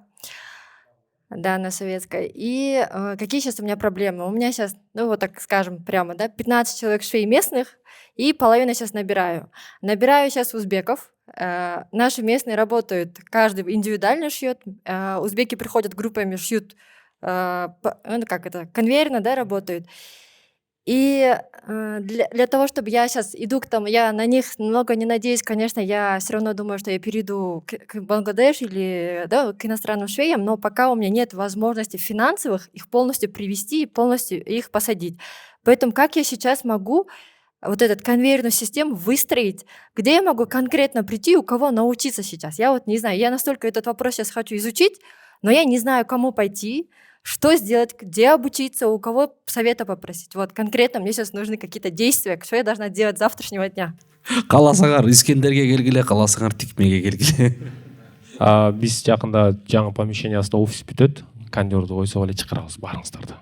F: Да, на Советской. И какие сейчас у меня проблемы? У меня сейчас, ну вот так скажем прямо, да, 15 человек швей местных, и половину сейчас набираю. Набираю сейчас узбеков. Наши местные работают, каждый индивидуально шьет. Узбеки приходят группами, шьют, ну как это, конвейерно, да, работают. И для того, чтобы я сейчас иду к тому, я на них много не надеюсь, конечно, я все равно думаю, что я перейду к Бангладеш или да, к иностранным швеям, но пока у меня нет возможности финансовых их полностью привести и полностью их посадить. Поэтому как я сейчас могу вот эту конвейерную систему выстроить, где я могу конкретно прийти, у кого научиться сейчас? Я вот не знаю, я настолько этот вопрос сейчас хочу изучить, но я не знаю, кому пойти, что сделать, где обучиться, у кого совета попросить. Вот конкретно мне сейчас нужны какие-то действия, что я должна делать с завтрашнего дня.
D: Кааласаңар Искендерге келгиле, кааласаңар Тикмеге келгиле.
B: Биз жакында жаңы помещениясында офис бүтөт. Кондерди койсок эле чакырабыз баарыңыздарды.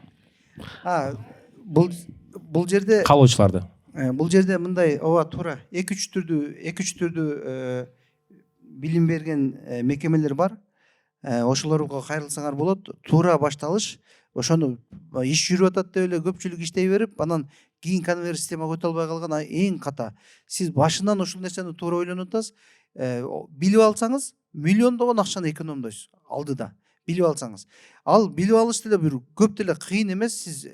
A: Бул жерде
B: Калоочуларды.
A: Бул жерде мындай ооба туура 2-3 түрдүү билим берген мекемелер бар. Ошолорго кайрылсаңар болот. Туура башталыш, ошону иш жүрүп атат деп эле көпчүлүк иштей берип, анан кийин конвейер системага өтө албай калган эң ката. Сиз башынан ушул нерсени туура ойлонуп атасыз. Билип алсаңыз, миллиондогон акчаны экономдойсуз алдыда. Билип алсаңыз. Ал билип алыш деле бир көп деле кыйын эмес. Сиз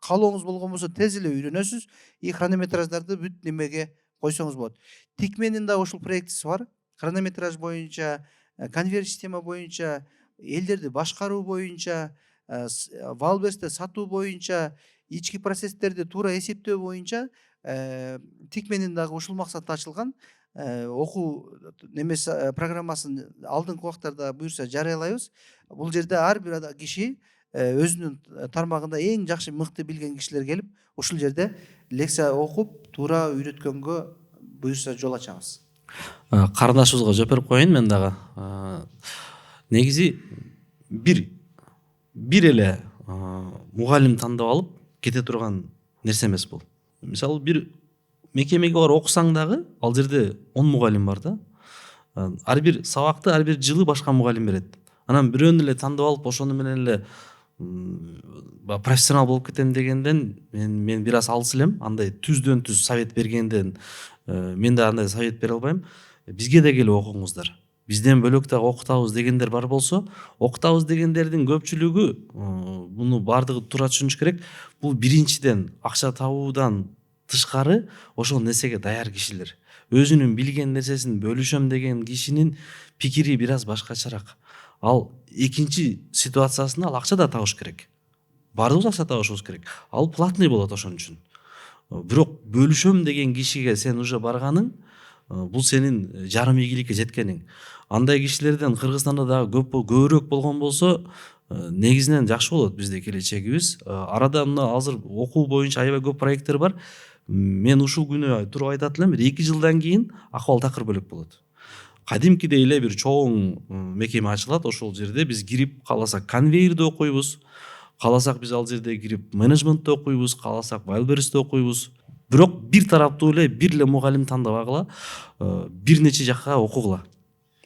A: каалооңуз болгон болсо тез эле үйрөнөсүз. И хронометраждарды бүт немеге койсоңуз болот. Тикменин да ушул проектиси бар. Хронометраж боюнча конвейер система боюнча, элдерди башкаруу боюнча, валберсте сатуу боюнча, ички процесстерди туура эсептөө боюнча тикменин дагы ушул максатта ачылган окуу немеси программасын алдыңкы убактарда буюрса жарыялайбыз. Бул жерде ар бир киши өзүнүн тармагында эң жакшы мыкты билген кишилер келип ушул жерде лекция окуп туура үйрөткөнгө буюрса жол ачабыз.
D: Карындашыбызга жооп берип коеюн мен дагы. Негизи бир эле мугалим тандап алып кете турган нерсе эмес бул. Мисалы бир мекемеге барып окусаң дагы ал жерде 10 мугалим бар да. Ар бир сабакты ар бир жылы башка мугалим берет. Анан бирөөнү эле тандап алып ошону менен эле профессионал болуп кетем дегенден мен бир аз алыс элем. Андай түздөн түз совет бергенден мен да андай совет бере албайм. Бизге да келип окуңуздар. Бизден бөлөк дагы окутабыз дегендер бар болсо, окутабыз дегендердин көпчүлүгү буну бардыгы туура түшүнүш керек. Бул биринчиден акча табуудан тышкары ошол нерсеге даяр кишилер. Өзүнүн билген нерсесин бөлүшөм деген кишинин пикири бир аз башкачараак. Ал экинчи ситуациясында ал акча да табыш керек. Бардыгыбыз акча табышыбыз керек. Ал платный болот ошон үчүн. Бирок бөлүшөм деген кишиге сен уже барганың, бул сенин жарым ийгиликке жеткениң. Андай кишилерден Кыргызстанда дагы көбүрөөк болгон болсо, негизинен жакшы болот бизде келечегибиз. Арада мына азыр окуу боюнча аябай көп проекттер бар. Мен ушул күнү туруп айтат элем, 2 жылдан кийин акыбал такыр бөлөк болот. Кадимкидей эле бир чоң мекеме ачылат, ошол жерде биз кирип кааласак конвейерде окуйбуз, кааласак биз ал жерде кирип менеджментте окуйбуз, кааласак вайлберсте окуйбуз. Бирок бир тараптуу эле бир эле мугалим тандабагыла, бир нече жакка окугула.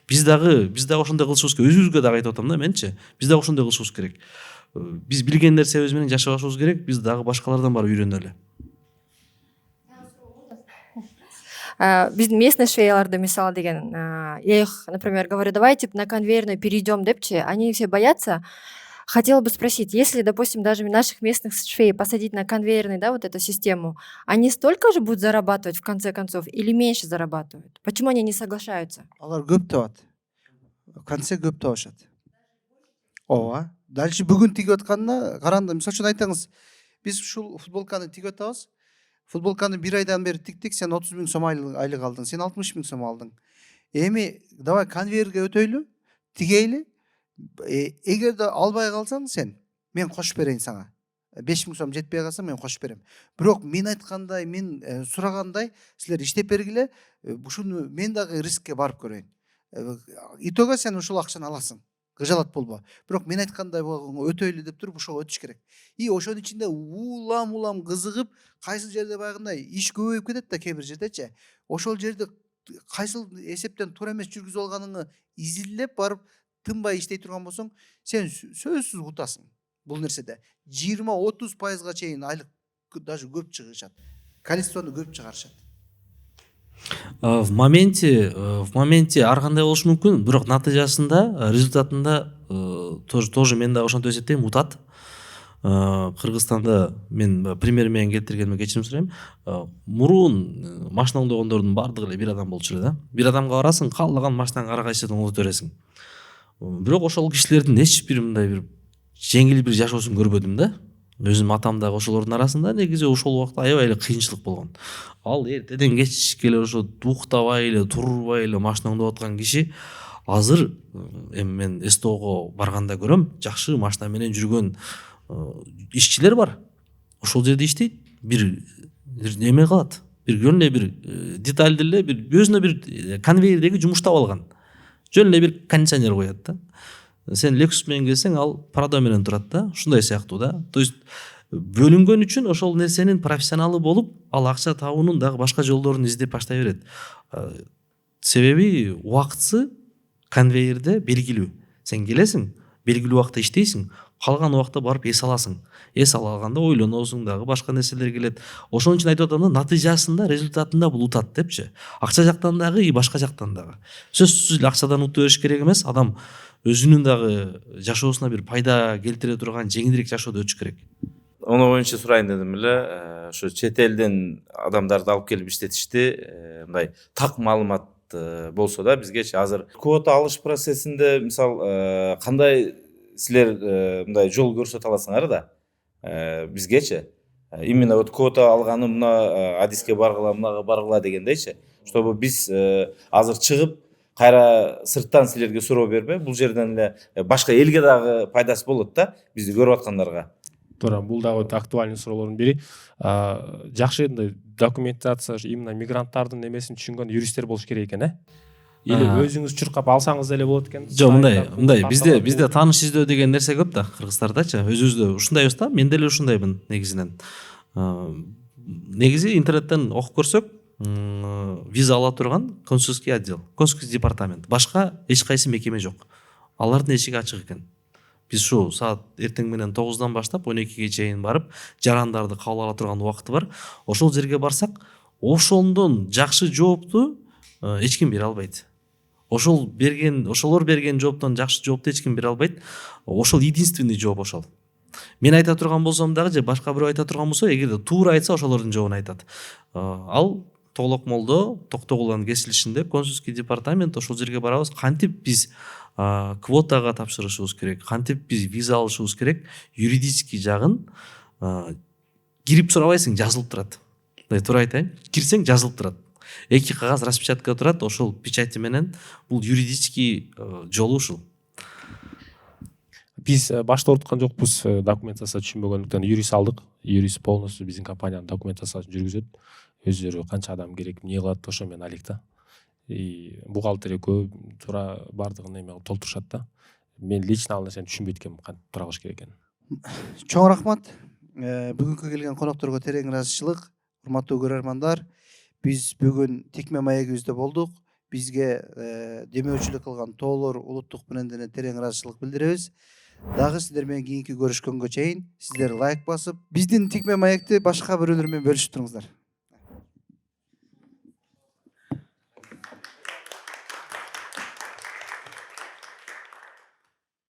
D: Биз дагы ошондой кылышыбыз керек. Өзүбүзгө дагы айтып атам да менчи. Биз дагы ошондой кылышыбыз керек. Биз билген нерсебиз менен жашабашыбыз керек. Биз дагы башкалардан барып үйрөнөлү.
F: Биздин местный швеяларды мисалы деген, я их, например, говорю, давайте на конвейерную перейдем депчи, они все боятся. Хотела бы спросить, если, допустим, даже наших местных швей посадить на конвейерный, да, вот эту систему, они столько же будут зарабатывать в конце концов или меньше зарабатывают? Почему они не соглашаются?
A: Алар көп табат. Конце көп табышат. Ооба. Дальше бүгүн тигип атканына караганда, мисалы үчүн айтыңыз, биз ушул футболканы тигип атабыз. Футболканы 1 айдан бери тиктик, сен 30 000 сом айлык алдың, сен 60 000 сом алдың. Эми давай конвейерге өтөйлү, тигейли. Эгерде албай калсаң сен, мен кошуп берейин сага. 5 000 сом жетпей калса мен кошуп берем. Бирок мен айткандай, мен сурагандай силер иштеп бергиле, ушуну мен дагы рискке барып көрөйүн. Итога сен ушул акчаны аласың. Кыжалат болбо. Бирок мен айткандай өтөйлү деп туруп ошого өтүш керек. И ошонун ичинде улам кызыгып, кайсыл жерде баягындай иш көбөйүп кетет да кээ бир жердечи. Ошол жерде кайсыл эсептен туура эмес жүргүзүп алганыңы изилдеп барып тынбай иштей турган болсоң, сен сөзсүз утасың. Бул нерседе 20-30% чейин айлык даже көп чыгышат. Количествону көп чыгарышат.
D: В моменте ар кандай болушу мүмкүн, бирок натыйжасында, результатында тоже мен да ошентип эсептейм, утат. Кыргызстанда мен пример менен келтиргениме кечирим сурайм. Мурун машина оңдогондордун бардыгы эле бир адам болчу эле да. Бир адамга барасың, каалаган машинаңы ар кайсысын оңдоп бересиң. Бирок ошол кишилердин эч бир мындай бир жеңил бир жашоосун көрбөдүм да. Өзүм атам дагы ошолордун арасында негизи ошол убакта аябай эле кыйынчылык болгон. Ал эртеден кечке эле ошо уктабай эле, турбай эле машина оңдоп аткан киши азыр эми мен СТОго барганда көрөм, жакшы машина менен жүргөн ишчилер бар. Ошол жерде иштейт, бир неме кылат. Бир жөн эле бир детальды эле бир өзүнө бир конвейердеги жумуштап алган. Жөн эле бир кондиционер коет да. Сен Lexus менен келсең, ал Prado менен турат да. Ушундай сыяктуу да. То есть бөлүнгөн үчүн ошол нерсенин профессионалы болуп, ал акча табуунун дагы башка жолдорун издеп баштай берет. Себеби убактысы конвейерде белгилүү. Сен келесиң, белгилүү убакта иштейсиң, калган убакта барып эс аласың. Эс алганда ойлоносуң, дагы башка нерселер келет. Ошон үчүн айтып атам да, натыйжасында, результатында бул утат депчи. Акча жактан дагы и башка жактан дагы. Сөзсүз эле акчадан утуп бериш керек эмес. Адам өзүнүн дагы жашоосуна бир пайда келтире турган жеңилирээк жашоодо өтүш керек.
G: Ону боюнча сурайын дедим эле. Ошо чет элден адамдарды алып келип иштетишти. Мындай так маалымат болсо да бизгечи азыр квота алыш процессинде мисал кандай силер мындай жол көрсөтө аласыңар да бизгечи именно вот квота алганы мына адиске баргыла мынага баргыла дегендейчи, чтобы биз азыр чыгып кайра сырттан силерге суроо бербей бул жерден эле башка элге дагы пайдасы болот да бизди көрүп аткандарга.
B: туура бул дагы өтө актуальный суроолордун бири. Жакшы мындай документация именно мигранттардын эмесин түшүнгөн юристтер болуш керек экен, или өзүңүз чуркап алсаңыз деле болот экен.
D: Жок, мындай бизде тааныш издөө деген нерсе көп да кыргыздардачы. Өзүбүздө ушундайбыз да, мен деле ушундаймын негизинен. Негизи интернеттен окуп көрсөк, виза ала турган консульский отдел, консульский департамент, башка эч кайсы мекеме жок. Алардын эшиги ачык экен. Биз ушу саат эртең менен 9-дан баштап 12-ге чейин барып, жарандарды кабыл ала турган убакыты бар. Ошол жерге барсак, ошондон жакшы жоопту эч ким бере албайт. Ошолор берген жооптон жакшы жоопту эч ким бере албайт. Ошол единственный жооп ошол. Мен айта турган болсом дагы же башка бирөө айта турган болсо, эгерде туура айтса ошолордун жообун айтат. Ал Толокмолдо, Токтогулдун кесилишинде консульский департамент ошол жерге барабыз. Кантип биз квотага тапшырышыбыз керек, кантип биз виза алышыбыз керек, юридический жагын кирип сурабайсың, жазылып турат. Туура айтайын, кирсең жазылып турат. 2 кагаз распечатка турат, ошол печати менен бул юридический жолу ушул.
B: Биз башта оруткан жокпуз, документация түшүнбөгөндүктөн юрист алдык. Юрист полностью биздин компаниянын документациясын жүргүзөт. Өздөрү канча адам керек, эмне кылат, ошо менен алек да. Бухгалтер экөө туура бардыгын эме кылып толтурушат да. Мен лично ал нерсени түшүнбөйт экенмин, кантип туура кылыш керек экенин.
A: Чоң рахмат. Бүгүнкү келген конокторго терең ыраазычылык. Урматтуу көрөрмандар, биз бүгүн Тикме маегибизде болдук. Бизге демөөрчүлүк кылган Тоолор улуттук брендине терең ыраазычылык билдиребиз. Дагы сиздер менен кийинки көрүшкөнгө чейин сиздер лайк басып, биздин Тикме маекти башка бирөөлөр менен бөлүшүп туруңуздар.